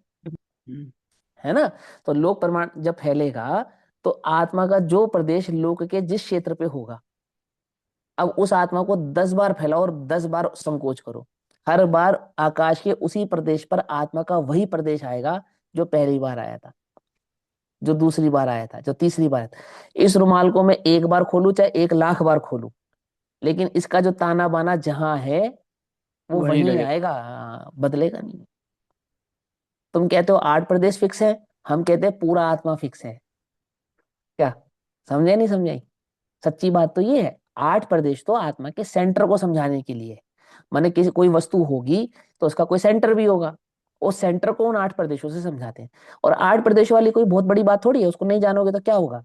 है ना। तो लोक प्रमाण जब फैलेगा तो आत्मा का जो प्रदेश लोक के जिस क्षेत्र पे होगा, अब उस आत्मा को 10 बार फैलाओ और 10 बार संकोच करो, हर बार आकाश के उसी प्रदेश पर आत्मा का वही प्रदेश आएगा जो पहली बार आया था, जो दूसरी बार आया था, जो तीसरी बार आया था। इस रुमाल को मैं एक बार खोलूं चाहे 1 लाख बार खोलूं, लेकिन इसका जो ताना बाना जहां है वो वहीं वहीं लगे। आएगा, बदलेगा नहीं। तुम कहते हो 8 प्रदेश फिक्स है, हम कहते हैं पूरा आत्मा फिक्स है। क्या समझे नहीं समझे? सच्ची बात तो ये है, 8 प्रदेश तो आत्मा के सेंटर को समझाने के लिए है। माने किसी कोई वस्तु होगी तो उसका कोई सेंटर भी होगा, उस सेंटर को उन 8 प्रदेशों से समझाते हैं। और 8 प्रदेशों वाली कोई बहुत बड़ी बात थोड़ी है, उसको नहीं जानोगे तो क्या होगा।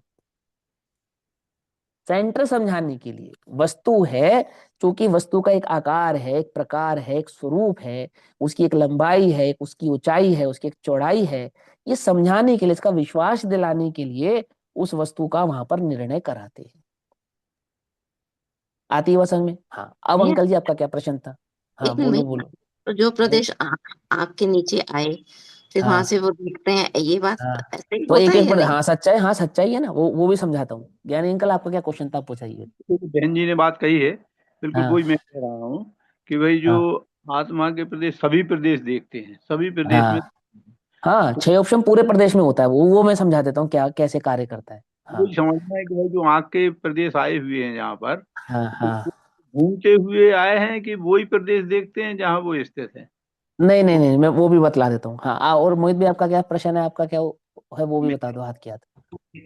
सेंटर समझाने के लिए वस्तु है, क्योंकि वस्तु का एक आकार है, एक प्रकार है, एक स्वरूप है, उसकी एक लंबाई है, एक उसकी ऊंचाई है, उसकी एक चौड़ाई है, ये समझाने के लिए, इसका विश्वास दिलाने के लिए उस वस्तु का वहां पर निर्णय कराते हैं। आती है समझ में? हाँ, अब भैया अंकल जी आपका क्या प्रश्न था? हाँ एक मिनट बोलो भैया, बोलो। तो जो प्रदेश आँख के नीचे आए फिर वहां हाँ से वो देखते हैं, ये बात हाँ, ऐसे ही तो होता एक है एक या नहीं? हाँ सच्चाई, हाँ सच्चाई है ना, वो भी समझाता हूँ। ज्ञानी अंकल आपका क्या क्वेश्चन था, आप पूछाइए। तो बहन जी ने बात कही है, बिल्कुल हाँ वही मैं कह रहा हूँ कि भाई जो हाँ आत्मा के प्रदेश, सभी प्रदेश देखते हैं, सभी प्रदेश में। हाँ हाँ, 6 ऑप्शन पूरे प्रदेश में होता है, वो मैं समझा देता हूँ क्या कैसे कार्य करता है। वही हाँ समझना है कि भाई जो आँख के प्रदेश आए हुए हैं यहाँ पर, हाँ तो हाँ, घूमते हुए आए हैं कि वही प्रदेश देखते हैं जहाँ वो स्थित है। नहीं नहीं तो नहीं, मैं वो भी बतला देता हूँ। हाँ और मोहित भी आपका क्या प्रश्न है, आपका क्या है वो भी बता दो, हाथ की हाथ।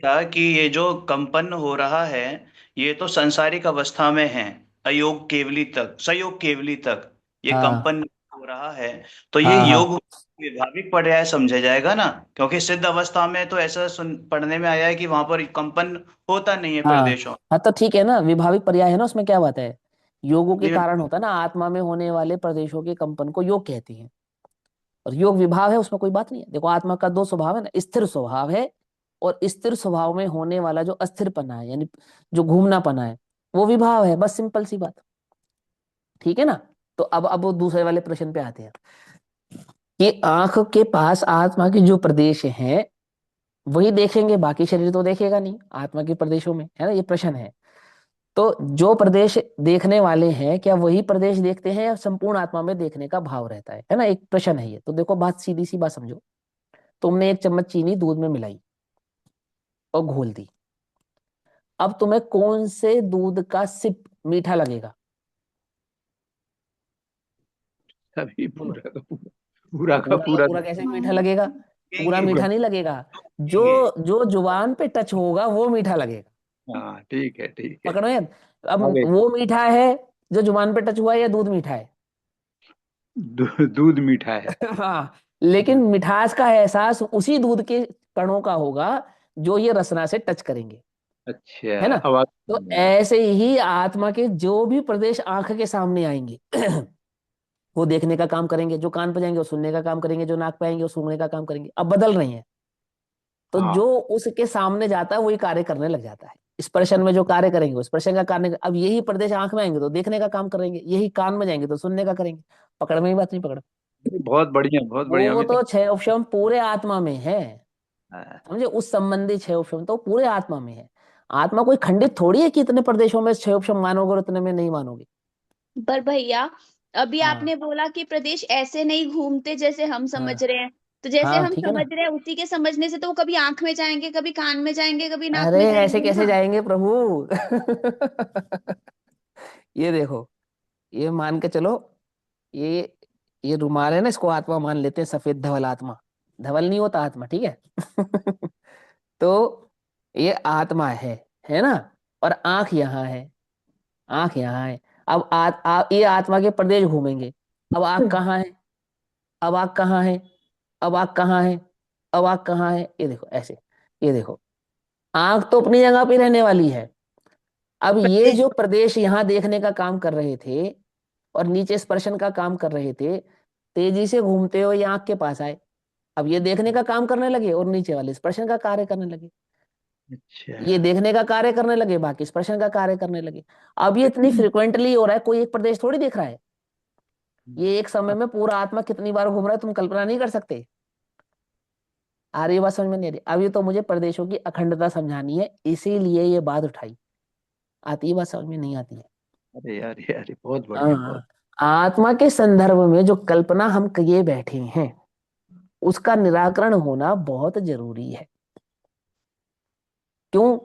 था कि ये जो कंपन हो रहा है ये तो संसारिक अवस्था में है, अयोग केवली तक, सयोग केवली तक ये हाँ कंपन हो रहा है। तो ये हाँ हाँ योग विभाविक पर्याय समझा जाएगा ना, क्योंकि सिद्ध अवस्था में तो ऐसा पढ़ने में आया है कि वहां पर कंपन होता नहीं है हाँ प्रदेशों हाँ, तो ठीक है ना, विभाविक पर्याय है ना, उसमें क्या बात है। योगों के में। कारण होता है ना, आत्मा में होने वाले प्रदेशों के कंपन को योग कहते हैं, और योग विभाव है, उसमें कोई बात नहीं है। देखो आत्मा का 2 स्वभाव है ना, स्थिर स्वभाव है, और स्थिर स्वभाव में होने वाला जो अस्थिरपना है, यानी जो घूमनापना है, वो विभाव है, बस सिंपल सी बात। ठीक है ना। तो अब वो दूसरे वाले प्रश्न पे आते हैं कि आंख के पास आत्मा के जो प्रदेश हैं वही देखेंगे, बाकी शरीर तो देखेगा नहीं आत्मा के प्रदेशों में, है ना, ये प्रश्न है। तो जो प्रदेश देखने वाले हैं, क्या वही प्रदेश देखते हैं या संपूर्ण आत्मा में देखने का भाव रहता है ना, एक प्रश्न है ये। तो देखो बात सीधी सी बात समझो, तुमने 1 चम्मच चीनी दूध में मिलाई और घोल दी, अब तुम्हें कौन से दूध का सिप मीठा लगेगा? सभी बोलो। पूरा का पूरा, पूरा का पूरा का पूरा। पूरा कैसे मीठा लगेगा? पूरा देखेंगे मीठा नहीं लगेगा, जो देखेंगे। जो जुबान पे टच होगा वो मीठा लगेगा। हाँ ठीक है ठीक है। पकड़ो यार, अब आगे। वो मीठा है जो जुबान पे टच हुआ है या दूध मीठा है? दूध मीठा है। हाँ, लेकिन मिठास का एहसास उसी दूध के कणों का होगा जो ये रसना से टच करेंगे, है अच्छा ना। अब तो ऐसे ही आत्मा के जो भी प्रदेश आंख के सामने आएंगे वो देखने का काम करेंगे, जो कान पे जाएंगे वो सुनने का काम करेंगे, जो नाक पे आएंगे वो सूंघने का काम करेंगे। अब बदल रही है, तो हाँ जो उसके सामने जाता है वही कार्य करने लग जाता है। स्पर्शन में जो कार्य करेंगे वो स्पर्शन का कार्य, अब यही प्रदेश आंख में आएंगे तो देखने का काम करेंगे, यही कान में जाएंगे तो सुनने का करेंगे। पकड़ में ही बात नहीं, पकड़। बहुत बढ़िया बहुत बढ़िया वो अभी तो तक। 6 ऑप्शन पूरे आत्मा में है, हाँ, समझे, उस संबंधी 6 ऑप्शन तो पूरे आत्मा में है। आत्मा कोई खंडित थोड़ी है कि इतने प्रदेशों में क्षयोपम मानोगे और इतने में नहीं मानोगे। पर भैया अभी हाँ आपने बोला कि प्रदेश ऐसे नहीं घूमते जैसे हम समझ हाँ रहे हैं, तो जैसे हाँ, हम ठीक है समझ ना। रहे हैं उसी के समझने से तो वो कभी आंख में जाएंगे, कभी कान में जाएंगे, कभी नाक अरे में ऐसे जाएंगे कैसे ना। जाएंगे प्रभु। ये देखो, ये मान के चलो, ये ये रुमाल है ना, इसको आत्मा मान लेते हैं, सफेद धवल आत्मा। धवल नहीं होता आत्मा, ठीक है। तो ये आत्मा है ना। और आंख यहाँ है, आंख यहाँ है। अब ये आत्मा के प्रदेश घूमेंगे। अब आंख कहाँ है, अब आंख कहाँ है, अब आंख कहाँ है, अब आंख कहाँ है, ये देखो ऐसे। ये देखो, आंख तो अपनी जगह पे रहने वाली है। अब ये जो प्रदेश यहाँ देखने का काम कर रहे थे और नीचे स्पर्शन का काम कर रहे थे, तेजी से घूमते हुए ये आंख के पास आए। अब ये देखने का काम करने लगे और नीचे वाले स्पर्शन का कार्य करने लगे। ये अच्छा। देखने का कार्य करने लगे, बाकी स्पर्शन का कार्य करने लगे। अब ये इतनी फ्रिक्वेंटली हो रहा है, कोई एक प्रदेश थोड़ी देख रहा है। ये एक समय में पूरा आत्मा कितनी बार घूम रहा है, तुम कल्पना नहीं कर सकते। आ रही बात समझ में नहीं आ रही? अब ये तो मुझे प्रदेशों की अखंडता समझानी है, इसीलिए ये बात उठाई। आती है बात समझ में, नहीं आती है? अरे यार यार, बहुत बढ़िया, बहुत। हाँ, आत्मा के संदर्भ में जो कल्पना हम किए बैठे हैं, उसका निराकरण होना बहुत जरूरी है। क्यों?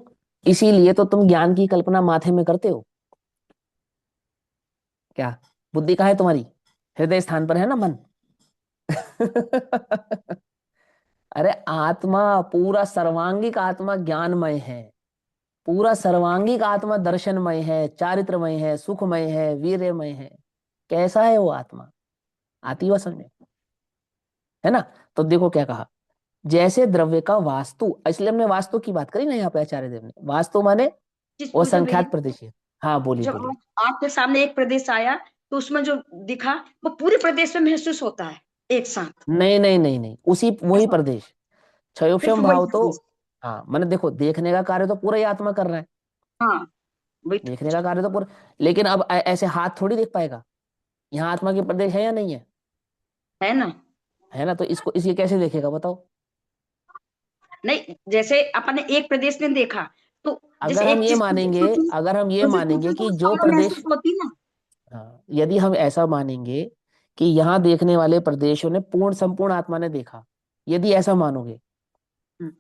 इसीलिए तो तुम ज्ञान की कल्पना माथे में करते हो। क्या बुद्धि कहाँ है तुम्हारी? हृदय स्थान पर है ना मन। अरे आत्मा, पूरा सर्वांगिक आत्मा ज्ञानमय है। पूरा सर्वांगिक आत्मा दर्शनमय है, चारित्रमय है, सुखमय है, वीर्यमय है। कैसा है वो आत्मा? आती है समझ में, है ना। तो देखो क्या कहा, जैसे द्रव्य का वास्तु, इसलिए हमने वास्तु की बात करी ना यहाँ पे आचार्य देव ने। वास्तु माने चीज वो पूछो भैया। संख्यात प्रदेश है। हाँ बोलिए जब बोलिए। आपके सामने एक प्रदेश आया तो उसमें जो दिखा वो पूरे प्रदेश में महसूस होता है एक साथ। नहीं नहीं नहीं नहीं, उसी वही ऐसा प्रदेश। सिर्फ क्षयोक्षम वही भाव तो, प्रदेश। हाँ मैंने देखो, देखने का कार्य तो पूरा ही आत्मा कर रहा है। हाँ, वही तो देखने का कार्य तो पूरा, लेकिन अब ऐसे हाथ थोड़ी देख पाएगा। यहाँ आत्मा के प्रदेश है या नहीं है? है ना। है ना। तो इसको इसके कैसे देखेगा बताओ? नहीं, जैसे अपन ने एक प्रदेश में देखा तो अगर जैसे हम एक ये चीज मानेंगे, दूसरी अगर हम ये दूसरी मानेंगे दूसरी कि को जो सालों प्रदेश, महसूस होती ना। हाँ यदि हम ऐसा मानेंगे कि यहाँ देखने वाले प्रदेशों ने पूर्ण संपूर्ण आत्मा ने देखा, यदि ऐसा मानोगे, हम्म,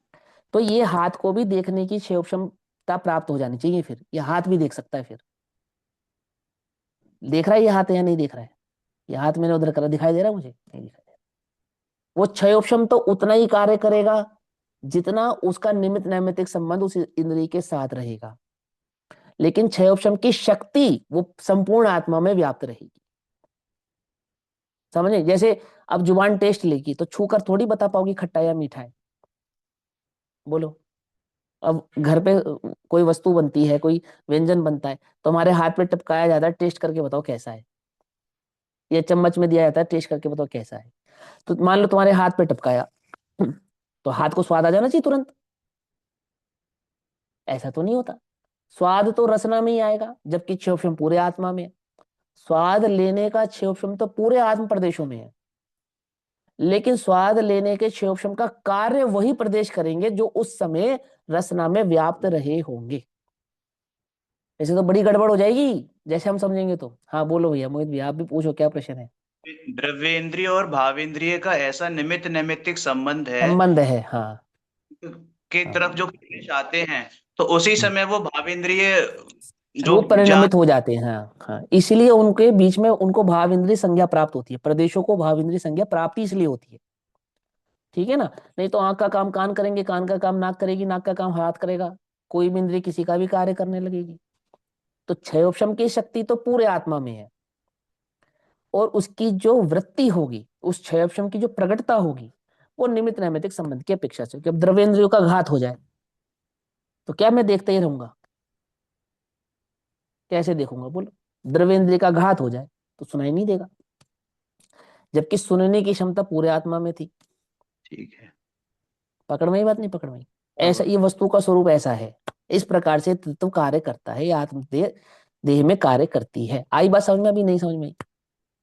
तो ये हाथ को भी देखने की क्षमता प्राप्त हो जानी चाहिए। फिर ये हाथ भी देख सकता है। फिर देख रहा है ये हाथ या नहीं देख रहा है? ये हाथ मैंने उधर करा, दिखाई दे रहा है मुझे? नहीं दिखाई दे रहा। वो क्षयोपम तो उतना ही कार्य करेगा जितना उसका निमित्त नैमित्तिक संबंध उस इंद्रिय के साथ रहेगा, लेकिन क्षयोपम की शक्ति वो संपूर्ण आत्मा में व्याप्त रहेगी। समझे? जैसे अब जुबान टेस्ट लेगी तो छूकर थोड़ी बता पाओगी खट्टा या मीठा है। बोलो। अब घर पे कोई वस्तु बनती है, कोई व्यंजन बनता है, तो हमारे हाथ पे टपकाया जाता है, टेस्ट करके बताओ कैसा है। या चम्मच में दिया जाता है, टेस्ट करके बताओ कैसा है। तो मान लो तुम्हारे हाथ पे टपकाया, तो हाथ को स्वाद आ जाना चाहिए तुरंत? ऐसा तो नहीं होता। स्वाद तो रसना में ही आएगा, जबकि क्षयोपम पूरे आत्मा में है। स्वाद लेने का क्षयोपम तो पूरे आत्म प्रदेशों में है, लेकिन स्वाद लेने के क्षयोपम का कार्य वही प्रदेश करेंगे जो उस समय रसना में व्याप्त रहे होंगे। ऐसे तो बड़ी गड़बड़ हो जाएगी जैसे हम समझेंगे तो। हाँ बोलो भैया, मोहित भैया आप भी पूछो, क्या प्रश्न है? द्रव्येंद्रिय और भावेंद्रिय का ऐसा निमित्त नैमित्तिक संबंध है संबंध है, हाँ। की हाँ। तरफ जो क्लेश आते हैं तो उसी हम्म। समय वो भावेंद्रिय जो वो जान। परिणमित हो जाते हैं, हाँ हाँ। इसलिए उनके बीच में उनको भाव इंद्रिय संज्ञा प्राप्त होती है, प्रदेशों को भाव इंद्रिय संज्ञा प्राप्ति इसलिए होती है। ठीक है ना। नहीं तो आंख का काम कान करेंगे, कान का काम नाक करेगी, नाक का काम हाथ करेगा, कोई भी इंद्रिय किसी का भी कार्य करने लगेगी। तो क्षयोपम की शक्ति तो पूरे आत्मा में है, और उसकी जो वृत्ति होगी, उस क्षयोपम की जो प्रकटता होगी, वो निमित्त नैमित्तिक संबंध की अपेक्षा से। कि अब द्रव्येंद्रियों का घात हो जाए तो क्या मैं देखते ही रहूंगा? कैसे देखूंगा बोलो? द्रव्येंद्रिय का घात हो जाए तो सुनाई नहीं देगा, जबकि सुनने की क्षमता पूरे आत्मा में थी। ठीक है। पकड़ में ही बात नहीं? पकड़ में ही? ऐसा हाँ, ये वस्तु का स्वरूप ऐसा है। इस प्रकार से तत्व कार्य करता है, ये आत्मदेह देह में कार्य करती है। आई बात समझ में? अभी नहीं समझ में आई?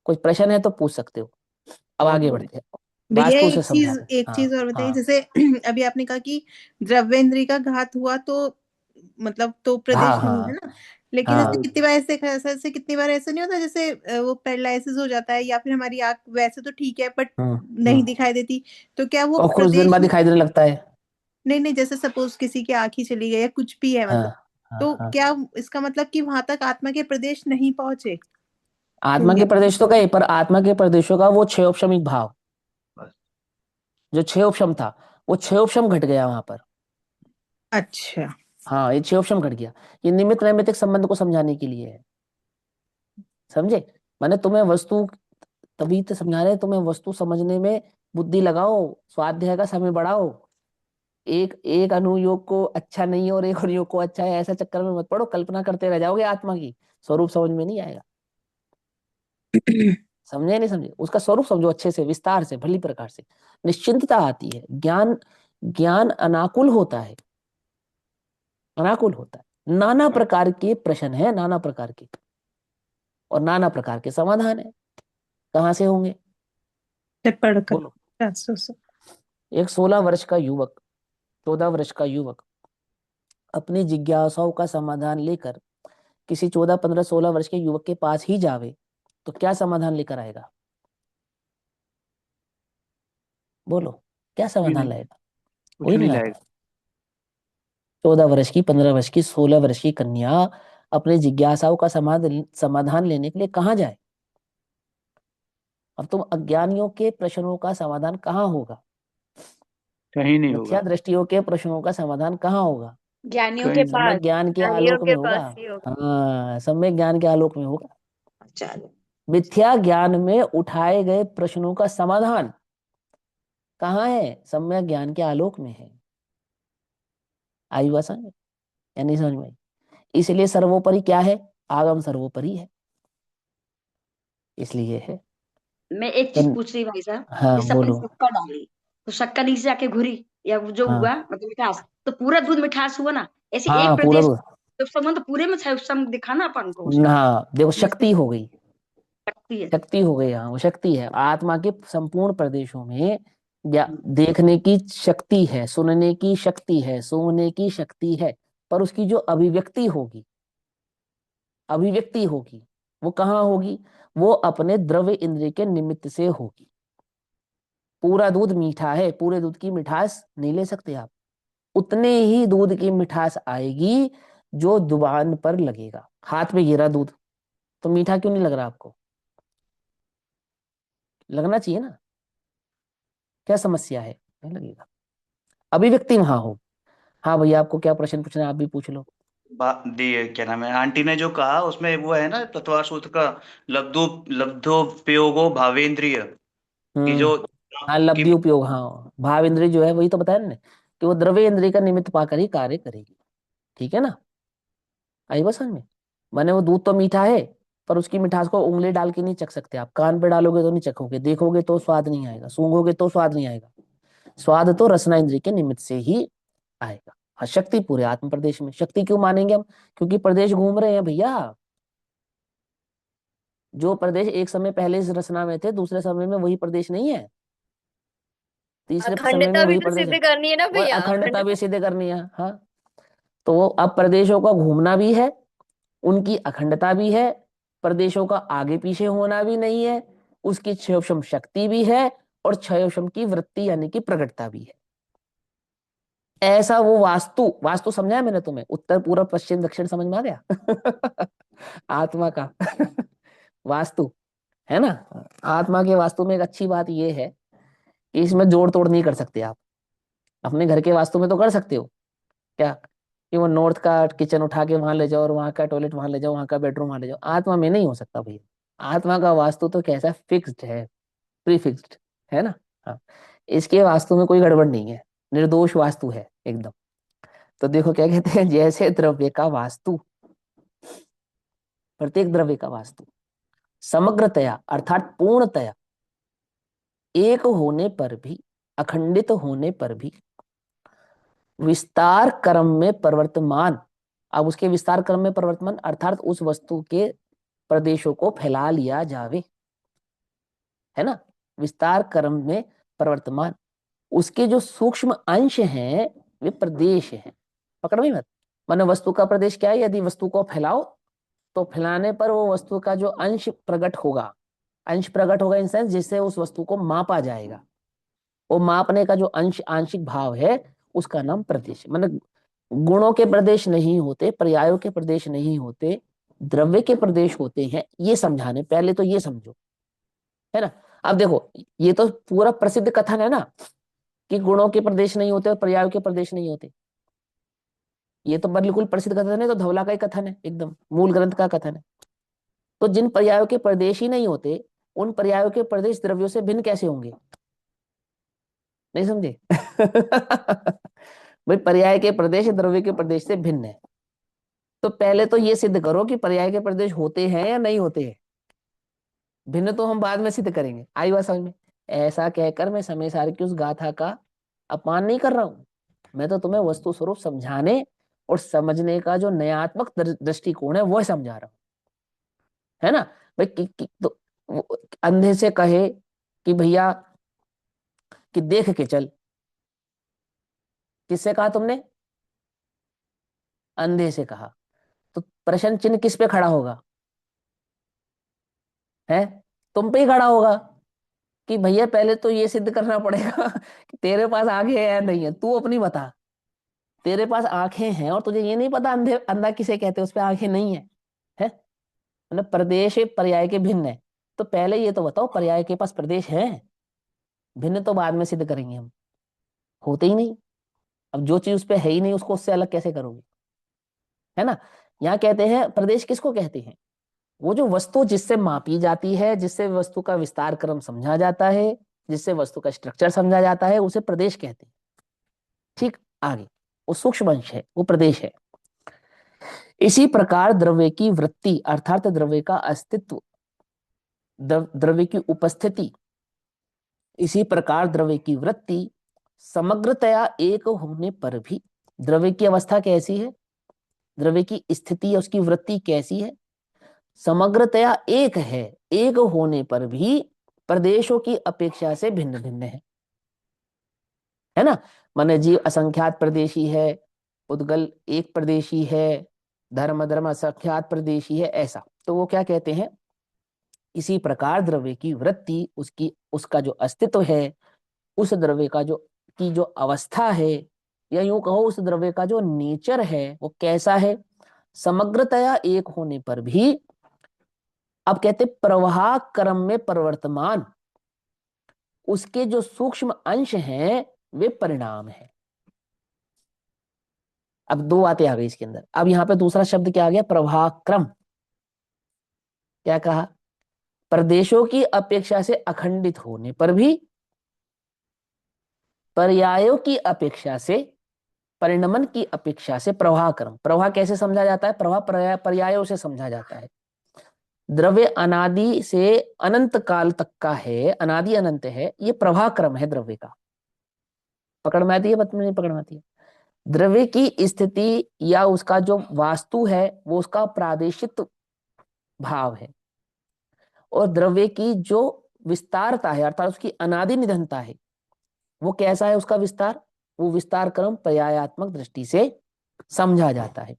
कोई प्रश्न है तो पूछ सकते हो। अब बहुत आगे बढ़िया। बढ़ते हैं, भैया वास्तु एक से चीज समझाते हैं। एक हाँ चीज और बताइए, हाँ। जैसे अभी आपने कहा कि द्रव्येंद्रिय का घात हुआ तो मतलब तो प्रदेश हाँ नहीं है हाँ ना। लेकिन हाँ जैसे कितनी बार ऐसा नहीं होता, जैसे वो पैरालिसिस हो जाता है या फिर हमारी आंख वैसे तो ठीक है बट नहीं दिखाई देती, तो क्या वो और कुछ दिन प्रदेश बाद में? दिखाई देने लगता है। नहीं नहीं, जैसे सपोज किसी की आंख ही चली गई या कुछ भी है हाँ मतलब, हाँ तो हाँ। क्या इसका मतलब कि वहां तक आत्मा के प्रदेश नहीं पहुंचे आत्मा के होंगे? प्रदेश तो गए, पर आत्मा के प्रदेशों का वो क्षय उपशमिक भाव, बस। जो क्षय उपशम था, वो क्षय उपशम घट गया वहां पर। अच्छा। हाँ, ये क्षय उपशम घट गया। ये निमित्त नैमित्तिक संबंध को समझाने के लिए है, समझे? मैंने तुम्हें वस्तु, तभी तो समझा रहे हैं, तुम्हें वस्तु समझने में बुद्धि लगाओ, स्वाध्याय का समय बढ़ाओ। एक एक अनुयोग को अच्छा नहीं है और एक अनुयोग को अच्छा है, ऐसा चक्कर में मत पड़ो, कल्पना करते रह जाओगे, आत्मा की स्वरूप समझ में नहीं आएगा। समझे नहीं समझे? उसका स्वरूप समझो अच्छे से, विस्तार से, भली प्रकार से, निश्चिंतता आती है। ज्ञान, ज्ञान अनाकुल होता है, अनाकुल होता है। नाना प्रकार के प्रश्न है, नाना प्रकार के, और नाना प्रकार के समाधान है। कहाँ से होंगे? पढ़कर। बोलो। अच्छा। एक 16 वर्ष का युवक, 14 वर्ष का युवक अपनी जिज्ञासाओं का समाधान लेकर किसी 14, 15, 16 वर्ष के युवक के पास ही जावे, तो क्या समाधान लेकर आएगा? बोलो, क्या भी समाधान नहीं, लाएगा? कुछ वही नहीं नहीं लाता। लाएगा। 14 वर्ष की, 15 वर्ष की, 16 वर्ष की कन्या अपने जिज्ञासाओं का समाधान समाधान लेने के लिए कहाँ जाए? अब तुम अज्ञानियों के प्रश्नों का समाधान कहाँ होगा? कहीं नहीं मिथ्या होगा, दृष्टियों के प्रश्नों का समाधान कहाँ होगा? ज्ञानियों के कहीं नहीं। सम्यक पास। ज्ञान के ज्ञानियों आलोक में के होगा। पास ही होगा। हाँ, सम्यक ज्ञान के आलोक में होगा। चलो। मिथ्या ज्ञान में उठाए गए प्रश्नों का समाधान कहाँ है? सम्यक ज्ञान के आलोक में है। आई बात समझ में या नहीं समझ में आई? इसलिए सर्वोपरि क्या है? आगम सर्वोपरि है, इसलिए है। मैं एक तो चीज पूछ रही भाई साहब, हाँ जैसे अपन बोलो। शक्कर डाली तो शक्कर नीचे जाके घुरी, या वो जो हाँ हुआ मतलब मिठास, तो पूरा दूध मिठास हुआ ना। ऐसे एक हाँ, पूरा प्रदेश जब संबंध पूरे में है, उस समय दिखाना अपन को उसका हाँ देखो, निश्चित शक्ति हो गई, शक्ति है। शक्ति हो गई। हाँ, वो शक्ति है आत्मा के संपूर्ण प्रदेशों में। देखने की शक्ति है, सुनने की शक्ति है, सूंघने की शक्ति है, पर उसकी जो अभिव्यक्ति होगी, अभिव्यक्ति होगी, वो कहाँ होगी? वो अपने द्रव्य इंद्रिय के निमित्त से होगी। पूरा दूध मीठा है, पूरे दूध की मिठास नहीं ले सकते आप। उतने ही दूध की मिठास आएगी जो जुबान पर लगेगा। हाथ में गिरा दूध तो मीठा क्यों नहीं लग रहा आपको? लगना चाहिए ना। क्या समस्या है? नहीं लगेगा, अभिव्यक्ति वहां हो। हाँ भैया, आपको क्या प्रश्न पूछना है, आप भी पूछ लो। दिए क्या नाम है, आंटी ने जो कहा उसमें वो है ना तत्वार सूत्र का, लब्धो लब्धोपयोगो भावेंद्रिय, की हम्म। जो हाँ, की लब्धि उपयोग, हाँ, भाव इंद्रिय जो है, वही तो बताया ना, कि वो द्रव्य इंद्रिय का निमित्त पाकर ही कार्य करेगी। ठीक है ना? आई बस समझ में? माने वो दूध तो मीठा है, पर उसकी मिठास को उंगली डाल के नहीं चख सकते आप। कान पे डालोगे तो नहीं चखोगे, देखोगे तो स्वाद नहीं आएगा, सूंघोगे तो स्वाद नहीं आएगा। स्वाद तो रसना इंद्रिय के निमित्त से ही आएगा। हाँ, शक्ति पूरे आत्म प्रदेश में। शक्ति क्यों मानेंगे हम? क्योंकि प्रदेश घूम रहे हैं भैया। जो प्रदेश एक समय पहले इस रचना में थे, दूसरे समय में वही प्रदेश नहीं है, तीसरे समय में अखंडता भी वही तो प्रदेश है। सिद्ध करनी है ना और भैया, अखंडता भी अखंडता। सिद्ध करनी है। हाँ, तो अब प्रदेशों का घूमना भी है, उनकी अखंडता भी है, प्रदेशों का आगे पीछे होना भी नहीं है, उसकी क्षयोक्षम शक्ति भी है, और क्षयोक्षम की वृत्ति यानी कि प्रकटता भी है। ऐसा वो वास्तु, वास्तु समझाया मैंने तुम्हें, उत्तर पूर्व पश्चिम दक्षिण, समझ में आ गया? आत्मा का वास्तु है ना। आत्मा के वास्तु में एक अच्छी बात यह है कि इसमें जोड़ तोड़ नहीं कर सकते आप। अपने घर के वास्तु में तो कर सकते हो क्या, कि वो नॉर्थ का किचन उठा के वहां ले जाओ, और वहां का टॉयलेट वहां ले जाओ, वहां का बेडरूम वहां ले जाओ। आत्मा में नहीं हो सकता भैया। आत्मा का वास्तु तो कैसा, फिक्स्ड है, प्री फिक्स्ड है ना। हाँ, इसके वास्तु में कोई गड़बड़ नहीं है, निर्दोष वास्तु है एकदम। तो देखो क्या कहते हैं, जैसे द्रव्य का वास्तु, प्रत्येक द्रव्य का वास्तु समग्रतया अर्थात पूर्णतया एक होने पर भी, अखंडित होने पर भी विस्तार क्रम में परिवर्तमान। अब उसके विस्तार क्रम में परिवर्तमान अर्थात उस वस्तु के प्रदेशों को फैला लिया जावे, है ना। विस्तार क्रम में परिवर्तमान, उसके जो सूक्ष्म अंश हैं वे प्रदेश हैं। पकड़ में मत, माने वस्तु का प्रदेश क्या है? यदि वस्तु को फैलाओ तो फैलाने पर वो वस्तु का जो अंश प्रकट होगा, अंश प्रकट होगा इन सेंस जिससे उस वस्तु को मापा जाएगा, वो मापने का जो अंश आंशिक भाव है उसका नाम प्रदेश। मतलब गुणों के प्रदेश नहीं होते, पर्यायों के प्रदेश नहीं होते, द्रव्य के प्रदेश होते हैं। ये समझाने, पहले तो ये समझो, है ना। अब देखो, ये तो पूरा प्रसिद्ध कथन है ना कि गुणों के प्रदेश नहीं होते और पर्यायों के प्रदेश नहीं होते। ये तो बिल्कुल प्रसिद्ध कथन है, तो धवला का ही कथन है, एकदम मूल ग्रंथ का कथन है। तो जिन पर्यायों के प्रदेश ही नहीं होते, उन पर्यायों के प्रदेश द्रव्यों से भिन्न कैसे होंगे? नहीं समझे? भाई पर्याय के प्रदेश द्रव्य के प्रदेश से भिन्न है। तो पहले तो ये सिद्ध करो कि पर्याय के प्रदेश होते हैं या नहीं होते हैं। भिन्न तो हम बाद में सिद्ध करेंगे। आई बात समझ में? ऐसा कहकर मैं समय सार की उस गाथा का अपमान नहीं कर रहा हूं, मैं तो तुम्हें वस्तु स्वरूप समझाने और समझने का जो नयात्मक दृष्टिकोण है वो समझा रहा हूं, है ना। भाई तो अंधे से कहे कि भैया कि देख के चल, किससे कहा तुमने? अंधे से कहा। तो प्रश्न चिन्ह किस पे खड़ा होगा? है तुम पे ही खड़ा होगा कि भैया पहले तो ये सिद्ध करना पड़ेगा कि तेरे पास आंखें है या नहीं है। तू अपनी बता, तेरे पास आंखें हैं और तुझे ये नहीं पता अंधे अंधा किसे कहते हैं, उस पे आंखें नहीं है मतलब प्रदेश पर्याय के भिन्न है। तो पहले ये तो बताओ पर्याय के पास प्रदेश है? भिन्न तो बाद में सिद्ध करेंगे हम, होते ही नहीं। अब जो चीज उस पे है ही नहीं उसको उससे अलग कैसे करोगे, है ना। यहाँ कहते हैं प्रदेश किसको कहते हैं? वो जो वस्तु जिससे मापी जाती है, जिससे वस्तु का विस्तार क्रम समझा जाता है, जिससे वस्तु का स्ट्रक्चर समझा जाता है, उसे प्रदेश कहते हैं। ठीक, आगे वो सूक्ष्म अंश है, वो प्रदेश है। इसी प्रकार द्रव्य की वृत्ति अर्थात द्रव्य का अस्तित्व, द्रव्य की उपस्थिति, इसी प्रकार द्रव्य की वृत्ति समग्रतया एक होने पर भी, द्रव्य की अवस्था कैसी है, द्रव्य की स्थिति या उसकी वृत्ति कैसी है, समग्रतया एक है, एक होने पर भी प्रदेशों की अपेक्षा से भिन्न भिन्न है ना। माने जीव असंख्यात प्रदेशी है, उद्गल एक प्रदेशी है, धर्म धर्म असंख्यात प्रदेशी है, ऐसा। तो वो क्या कहते हैं? इसी प्रकार द्रव्य की वृत्ति, उसकी उसका जो अस्तित्व है, उस द्रव्य का जो अवस्था है, या यूं कहो उस द्रव्य का जो नेचर है वो कैसा है, समग्रतया एक होने पर भी। अब कहते प्रवाह क्रम में प्रवर्तमान उसके जो सूक्ष्म अंश हैं वे परिणाम है। अब दो बातें आ गई इसके अंदर। अब यहां पे दूसरा शब्द क्या आ गया? प्रवाह क्रम। क्या कहा? प्रदेशों की अपेक्षा से अखंडित होने पर भी पर्यायों की अपेक्षा से, परिणमन की अपेक्षा से प्रवाह क्रम। प्रवाह कैसे समझा जाता है? प्रवाह पर्यायों से समझा जाता है। द्रव्य अनादि से अनंत काल तक का है, अनादि अनंत है, ये प्रवाह क्रम है द्रव्य का। पकड़ में आती है? बात में नहीं पकड़ में आती है? द्रव्य की स्थिति या उसका जो वास्तु है वो उसका प्रादेशिक भाव है, और द्रव्य की जो विस्तारता है अर्थात उसकी अनादि निधनता है वो कैसा है? उसका विस्तार, वो विस्तार क्रम पर्यायात्मक दृष्टि से समझा जाता है।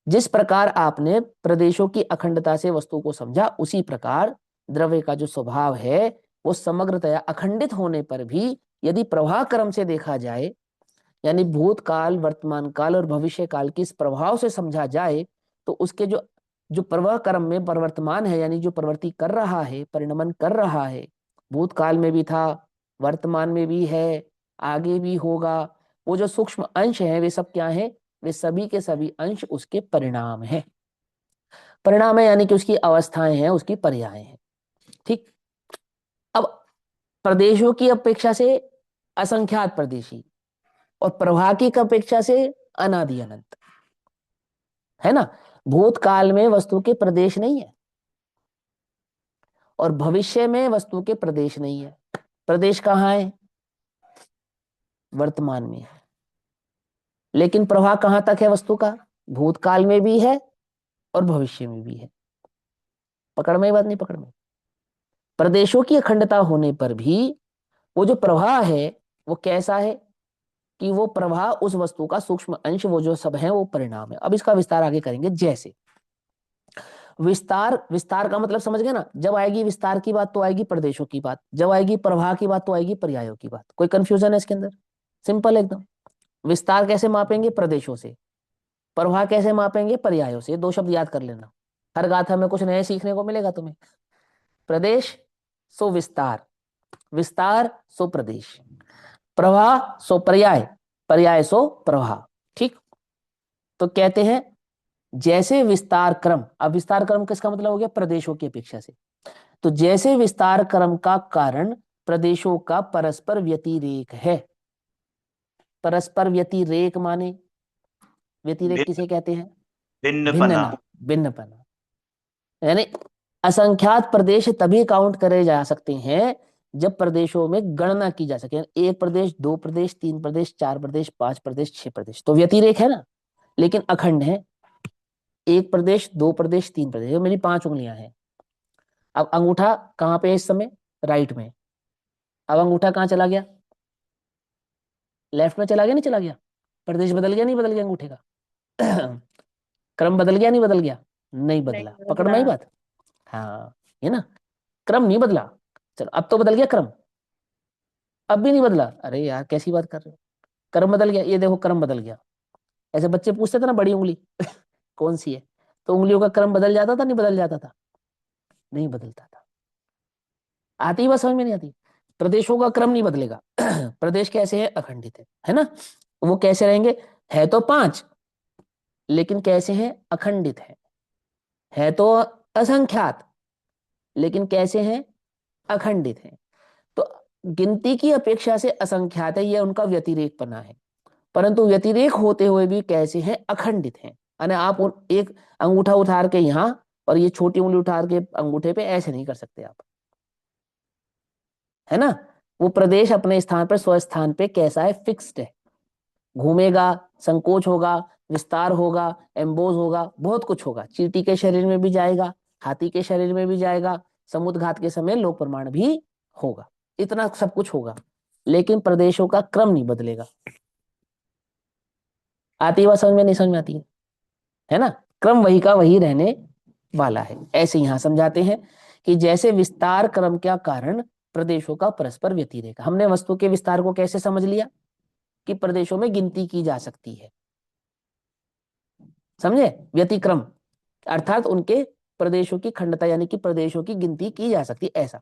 जिस प्रकार आपने प्रदेशों की अखंडता से वस्तु को समझा, उसी प्रकार द्रव्य का जो स्वभाव है वो समग्रतया अखंडित होने पर भी यदि प्रवाह क्रम से देखा जाए, यानी भूतकाल, वर्तमान काल और भविष्य काल के इस प्रभाव से समझा जाए, तो उसके जो जो प्रवाह क्रम में प्रवर्तमान है, यानी जो प्रवृत्ति कर रहा है, परिणमन कर रहा है, भूतकाल में भी था, वर्तमान में भी है, आगे भी होगा, वो जो सूक्ष्म अंश है वे सब क्या है? वे सभी के सभी अंश उसके परिणाम है। परिणाम है यानी कि उसकी अवस्थाएं हैं, उसकी पर्याय हैं। ठीक। अब प्रदेशों की अपेक्षा से असंख्यात प्रदेशी और प्रवाह की अपेक्षा से अनादि अनंत, है ना। भूतकाल में वस्तु के प्रदेश नहीं है और भविष्य में वस्तु के प्रदेश नहीं है। प्रदेश कहाँ है? वर्तमान में है। लेकिन प्रवाह कहां तक है वस्तु का? भूतकाल में भी है और भविष्य में भी है। पकड़ में बात नहीं? पकड़ में। प्रदेशों की अखंडता होने पर भी वो जो प्रवाह है वो कैसा है? कि वो प्रवाह उस वस्तु का सूक्ष्म अंश, वो जो सब है वो परिणाम है। अब इसका विस्तार आगे करेंगे। जैसे विस्तार, विस्तार का मतलब समझ गए ना, जब आएगी विस्तार की बात तो आएगी प्रदेशों की बात, जब आएगी प्रवाह की बात तो आएगी पर्यायों की बात। कोई कंफ्यूजन है इसके अंदर? सिंपल एकदम। विस्तार कैसे मापेंगे? प्रदेशों से। प्रवाह कैसे मापेंगे? पर्यायों से। 2 शब्द याद कर लेना, हर गाथा में कुछ नया सीखने को मिलेगा तुम्हें। प्रदेश सो विस्तार, विस्तार सो प्रदेश, प्रवाह सो पर्याय, पर्याय सो प्रवाह। ठीक। तो कहते हैं जैसे विस्तार क्रम, अब विस्तार क्रम किसका मतलब हो गया? प्रदेशों की अपेक्षा से। तो जैसे विस्तार क्रम का कारण प्रदेशों का परस्पर व्यतिरेक है। परस्पर व्यतिरेक माने, व्यतिरेक किसे कहते हैं? भिन्नपना। भिन्नना, भिन्नपना। यानी असंख्यात प्रदेश तभी काउंट करे जा सकते हैं जब प्रदेशों में गणना की जा सके। 1 प्रदेश, 2 प्रदेश, 3 प्रदेश, 4 प्रदेश, 5 प्रदेश, 6 प्रदेश, तो व्यतिरेक है ना, लेकिन अखंड है। 1 प्रदेश, 2 प्रदेश, 3 प्रदेश, ये मेरी 5 उंगलियां हैं। अब अंगूठा कहाँ पे है इस समय? राइट में। अब अंगूठा कहाँ चला गया? लेफ्ट में चला गया, नहीं चला गया? प्रदेश बदल गया, नहीं बदल गया अंगूठे का? क्रम बदल गया, नहीं बदल गया? नहीं बदला। पकड़ में आई बात? हाँ, है ना, क्रम नहीं बदला। चलो अब तो बदल गया क्रम, अब भी नहीं बदला। अरे यार कैसी बात कर रहे हो, क्रम बदल गया। ये देखो क्रम बदल गया। ऐसे बच्चे पूछते थे ना बड़ी उंगली कौन सी है, तो उंगलियों का क्रम बदल जाता था, नहीं बदल जाता था? नहीं बदलता था। आती बात समझ में? नहीं आती? प्रदेशों का क्रम नहीं बदलेगा। प्रदेश कैसे है? अखंडित है ना? वो कैसे रहेंगे? है तो 5, लेकिन कैसे हैं? अखंडित है तो असंख्यात, लेकिन कैसे हैं? अखंडित है। तो गिनती की अपेक्षा से असंख्यात है, यह उनका व्यतिरेकपना है। परंतु व्यतिरेक होते हुए भी कैसे हैं? अखंडित हैं। यानी आप एक अंगूठा उठार के यहाँ और ये छोटी उंगली उठार के अंगूठे पे ऐसे नहीं कर सकते आप, है ना? वो प्रदेश अपने स्थान पर, स्वस्थान पे कैसा है? फिक्स्ड है। घूमेगा, संकोच होगा, विस्तार होगा, एम्बोज होगा, बहुत कुछ होगा। चींटी के शरीर में भी जाएगा, हाथी के शरीर में भी जाएगा, समुद्रघात के समय लोक प्रमाण भी होगा, इतना सब कुछ होगा, लेकिन प्रदेशों का क्रम नहीं बदलेगा। आती बात समझ में? नहीं समझ में आती है ना? क्रम वही का वही रहने वाला है। ऐसे यहां समझाते हैं कि जैसे विस्तार क्रम का कारण प्रदेशों का परस्पर व्यतिरेक। हमने वस्तु के विस्तार को कैसे समझ लिया? कि प्रदेशों में गिनती की जा सकती है, समझे? व्यतिक्रम अर्थात उनके प्रदेशों की खंडता, यानी कि प्रदेशों की गिनती की जा सकती है, ऐसा।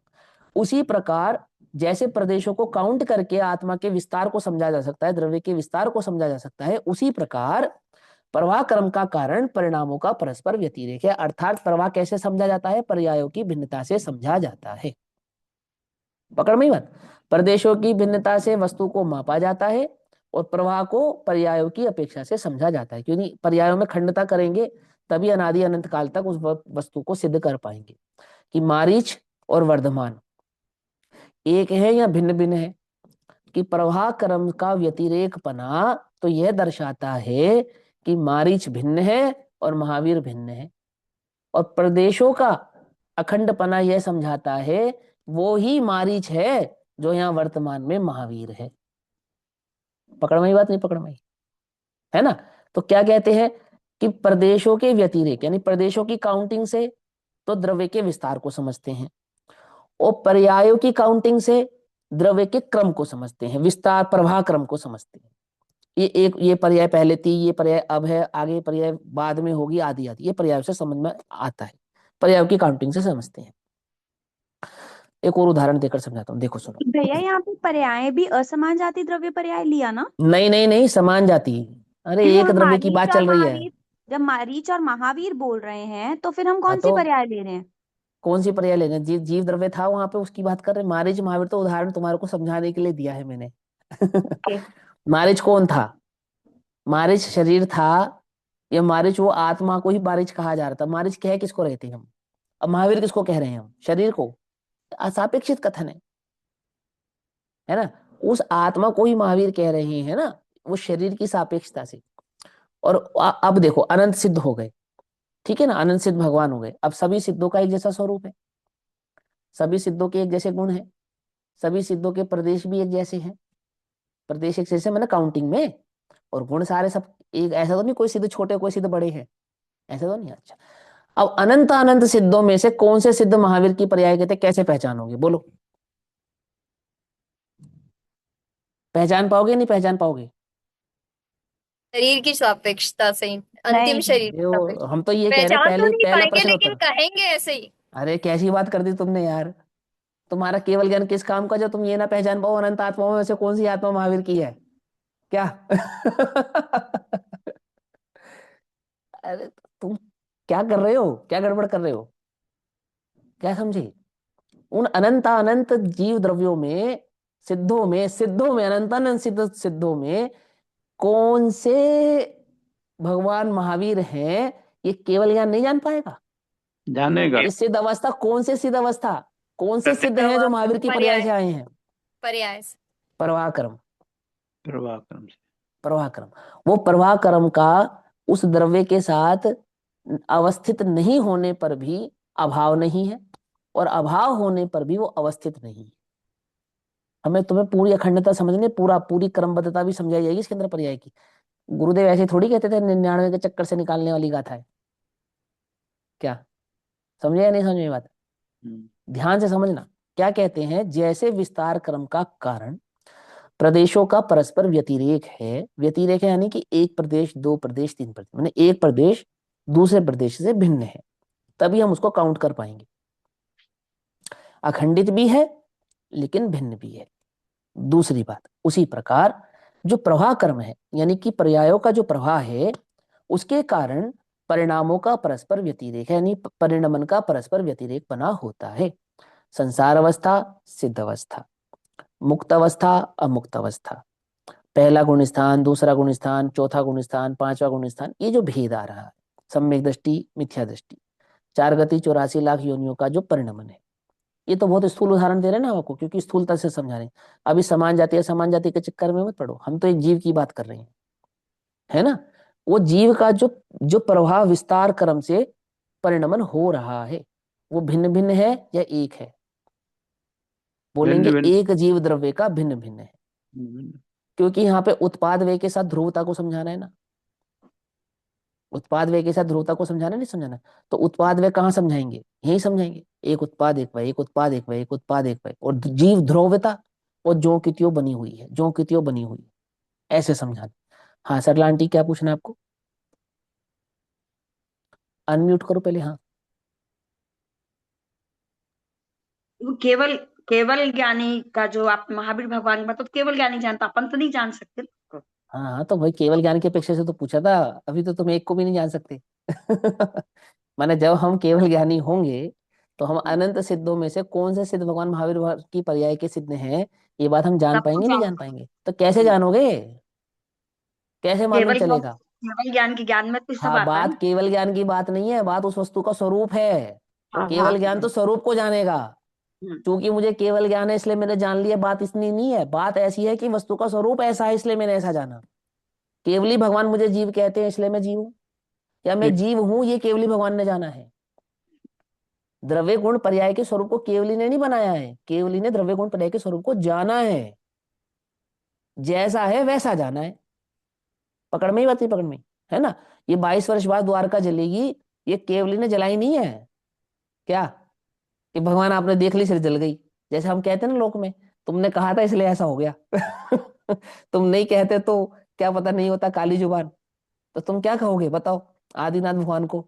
उसी प्रकार जैसे प्रदेशों को काउंट करके आत्मा के विस्तार को समझा जा सकता है, द्रव्य के विस्तार को समझा जा सकता है, उसी प्रकार प्रवाह क्रम का कारण परिणामों का परस्पर व्यतिरेक है। अर्थात प्रवाह कैसे समझा जाता है? पर्यायों की भिन्नता से समझा जाता है। पकड़ में ही बात? प्रदेशों की भिन्नता से वस्तु को मापा जाता है और प्रवाह को पर्यायों की अपेक्षा से समझा जाता है, क्योंकि पर्यायों में खंडता करेंगे तभी अनादि अनंत काल तक उस वस्तु को सिद्ध कर पाएंगे कि मारीच और वर्धमान एक है या भिन्न भिन्न है। कि प्रवाह क्रम का व्यतिरेकपना तो यह दर्शाता है कि मारीच भिन्न है और महावीर भिन्न है, और प्रदेशों का अखंडपना यह समझाता है वो ही मारीच है जो यहाँ वर्तमान में महावीर है। पकड़ में ही बात? नहीं पकड़ में ही, है ना? तो क्या कहते हैं कि प्रदेशों के व्यतिरेक यानी प्रदेशों की काउंटिंग से तो द्रव्य के विस्तार को समझते हैं, और पर्यायों की काउंटिंग से द्रव्य के क्रम को समझते हैं, विस्तार प्रवाह क्रम को समझते हैं। ये पर्याय पहले थी, ये पर्याय अब है, आगे पर्याय बाद में होगी, आदि आदि, ये पर्यायों से समझ में आता है, पर्यायों की काउंटिंग से समझते हैं। एक और उदाहरण देकर समझाता हूँ, देखो सुनो। भैया यहाँ पे पर्याय भी असमान जाति द्रव्य पर्याय लिया ना? नहीं नहीं नहीं, समान जाति। अरे फिर एक हम द्रव्य की मारीच बात और चल रही है। महावीर, जब मारीच और महावीर बोल रहे हैं तो फिर हम हाँ कौन सी तो पर्याय ले रहे हैं? कौन सी पर्याय लेंगे? जीव द्रव्य था वहां पे, उसकी बात कर रहे हैं। मारीच महावीर तो उदाहरण तुम्हारे को समझाने के लिए दिया है मैंने। मारीच कौन था? मारीच शरीर था, या मारीच वो आत्मा को ही मारीच कहा जा रहा था? मारीच कह किसको रहे थे हम? अब महावीर किसको कह रहे हैं हम? शरीर को। असापेक्षित कथन है ना? उस आत्मा को ही महावीर कह रहे हैं ना, वो शरीर की सापेक्षता से। और अब देखो अनंत सिद्ध हो गए, ठीक है ना, अनंत सिद्ध भगवान हो गए। अब सभी सिद्धों का एक जैसा स्वरूप है, सभी सिद्धों के एक जैसे गुण हैं, सभी सिद्धों के प्रदेश भी एक जैसे हैं, प्रदेश एक से मैंने काउंटिंग में, और गुण सारे सब एक, ऐसा तो नहीं कोई सिद्ध छोटे कोई सिद्ध बड़े हैं, ऐसा तो नहीं। अच्छा, अब अनंत अनंत सिद्धों में से कौन से सिद्ध महावीर की पर्याय कहते हैं, कैसे पहचानोगे बोलो? पहचान पाओगे नहीं पहचान पाओगे? शरीर की सापेक्षता से ही, अंतिम नहीं। शरीर की देखो, हम तो ये कह रहे पहचान तो पहले नहीं पहला पाएंगे प्रश्न लेकिन उत्तर। कहेंगे ऐसे ही। अरे कैसी बात कर दी तुमने यार, तुम्हारा केवल ज्ञान किस काम का जो तुम ये ना पहचान पाओ अनंत आत्माओं में से कौन सी आत्मा महावीर की है क्या? अरे तुम क्या कर रहे हो, क्या गड़बड़ कर रहे हो, क्या समझे? उन अनंत अनंत जीव द्रव्यों में, सिद्धों में अनंत अनंत सिद्धों में कौन से भगवान महावीर हैं, ये केवल ज्ञान नहीं जान पाएगा। जानेगा। ये सिद्ध अवस्था, कौन से सिद्ध अवस्था, कौन से सिद्ध हैं जो महावीर की पर्याय से आए हैं? पर्याय से। प्रवाह क्रम, प्रवाह क्रम से। प्रवाह क्रम। वो प्रवाह क्रम का उस द्रव्य के साथ अवस्थित नहीं होने पर भी अभाव नहीं है, और अभाव होने पर भी वो अवस्थित नहीं है। हमें तुम्हें पूरी अखंडता समझने, पूरी क्रमबद्धता भी समझाई जाएगी इसके अंदर पर्याय की। गुरुदेव ऐसे थोड़ी कहते थे 99 के चक्कर से निकालने वाली गाथा है क्या? समझे या नहीं समझे ये बात? ध्यान से समझना। क्या कहते हैं, जैसे विस्तार क्रम का कारण प्रदेशों का परस्पर व्यतिरेक है, व्यतिरेक है यानी कि एक प्रदेश, दो प्रदेश, तीन प्रदेश, माने एक प्रदेश दूसरे प्रदेश से भिन्न है, तभी हम उसको काउंट कर पाएंगे। अखंडित भी है लेकिन भिन्न भी है। दूसरी बात, उसी प्रकार जो प्रवाह क्रम है यानी कि पर्यायों का जो प्रवाह है, उसके कारण परिणामों का परस्पर व्यतिरेक है, यानी परिणमन का परस्पर व्यतिरेक बना होता है। संसार अवस्था, सिद्ध अवस्था, मुक्त अवस्था, अमुक्त अवस्था, पहला गुण स्थान, दूसरा गुण स्थान, चौथा गुण स्थान, पांचवा गुण स्थान, ये जो भेद आ रहा है, सम्यक दृष्टि, मिथ्या दृष्टि, 4 गति 84 लाख योनियों का जो परिणमन है, ये तो बहुत स्थूल उदाहरण दे रहे हैं ना आपको, क्योंकि स्थूलता से समझा रहे हैं। अभी समान जाति के चक्कर में मत पड़ो, हम तो एक जीव की बात कर रहे हैं, है ना? वो जीव का जो जो प्रवाह विस्तार क्रम से परिणमन हो रहा है, वो भिन्न भिन्न है या एक है? बोलेंगे भिन्न भिन्न। एक जीव द्रव्य का भिन्न भिन्न है, क्योंकि यहाँ पे उत्पाद व्यय के साथ ध्रुवता को समझाना है ना, उत्पाद व्यय के साथ ध्रुवता को समझाना नहीं समझाना। तो उत्पाद व्यय कहाँ समझाएंगे? यही समझाएंगे, एक उत्पाद एक व्यय, एक उत्पाद एक व्यय, एक उत्पाद एक व्यय, और जीव ध्रुवता और ज्यों की त्यों बनी हुई है, ज्यों की त्यों बनी हुई है, ऐसे समझाना। हाँ सरला आंटी, क्या पूछना है आपको? अनम्यूट करो पहले। हाँ, वो केवल केवल ज्ञानी का जो आप महावीर भगवान की बात, तो केवल ज्ञानी जानता, अपन तो नहीं जान सकते। हाँ, हाँ, तो भाई केवल ज्ञान की अपेक्षा से तो पूछा था, अभी तो तुम एक को भी नहीं जान सकते। माने जब हम केवल ज्ञानी होंगे तो हम अनंत सिद्धों में से कौन से सिद्ध भगवान महावीर की पर्याय के सिद्ध हैं, ये बात हम जान सब कुछ पाएंगे नहीं जान जान पाएंगे? तो कैसे जानोगे, कैसे मालूम चलेगा? केवल ज्ञान के ज्ञान में तो सब हाँ, आता है बात ना। केवल ज्ञान की बात नहीं है, बात उस वस्तु का स्वरूप है। हाँ, केवल ज्ञान तो स्वरूप को जानेगा, हम्म, क्योंकि मुझे केवल ज्ञान है इसलिए मैंने जान लिया, बात इतनी नहीं है। बात ऐसी है कि वस्तु का स्वरूप ऐसा है इसलिए मैंने ऐसा जाना। केवली भगवान मुझे जीव कहते हैं इसलिए मैं जीव हूं, या मैं जीव हूं ये केवली भगवान ने जाना है। द्रव्य गुण पर्याय के स्वरूप को केवली ने नहीं बनाया है, केवली ने द्रव्य गुण पर्याय के स्वरूप को जाना है, जैसा है वैसा जाना है। पकड़ में ही बात नहीं, पकड़ में है ना? ये 22 वर्ष बाद द्वारका जलेगी, ये केवली ने जलाई नहीं है क्या, कि भगवान आपने देख ली सिर जल गई, जैसे हम कहते हैं ना लोक में, तुमने कहा था इसलिए ऐसा हो गया। तुम नहीं कहते तो क्या पता नहीं होता, काली जुबान। तो तुम क्या कहोगे बताओ आदिनाथ भगवान को,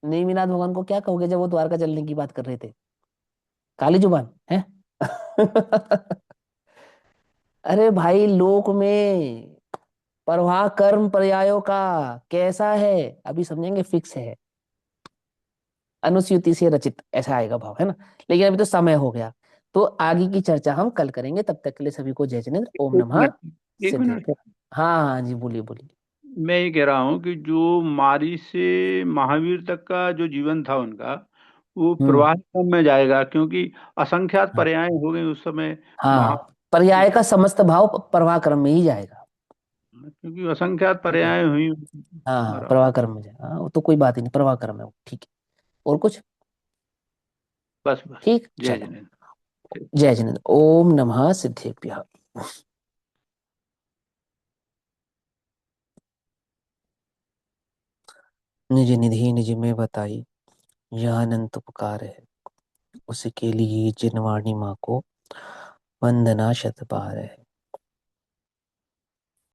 नेमिनाथ भगवान को क्या कहोगे जब वो द्वारका जलने की बात कर रहे थे? काली जुबान है? अरे भाई, लोक में प्रवाह कर्म पर्यायों का कैसा है अभी समझेंगे, फिक्स है, अनुस्यूति से रचित, ऐसा आएगा भाव, है ना? लेकिन अभी तो समय हो गया, तो आगे की चर्चा हम कल करेंगे। तब तक के लिए सभी को जय जिनेन्द्र, ओम एक नमः मिनट, एक सिद्धेभ्यो। मिनट। हाँ हाँ जी, बोलिए बोलिए। मैं ये कह रहा हूँ कि जो मारी से महावीर तक का जो जीवन था उनका, वो प्रवाह क्रम में जाएगा, क्योंकि असंख्यात हाँ, पर्याय हो गई उस समय। हाँ, पर्याय का समस्त भाव प्रवाह क्रम में ही जाएगा। क्योंकि असंख्यात ठीक है, पर्याय हुई। हाँ, बराबर। प्रवाह क्रम में जाएगा। हाँ, वो तो कोई बात ही नहीं, प्रवाह क्रम है वो, ठीक है। और कुछ? बस बस। ठीक, जय चलो, जिनेन्द्र। जय जिनेन्द्र, ओम नमः सिद्धेभ्यः। निज निधि निज में बताई, यह अनंत उपकार है, उसके लिए जिनवाणी माँ को वंदना शत बार है।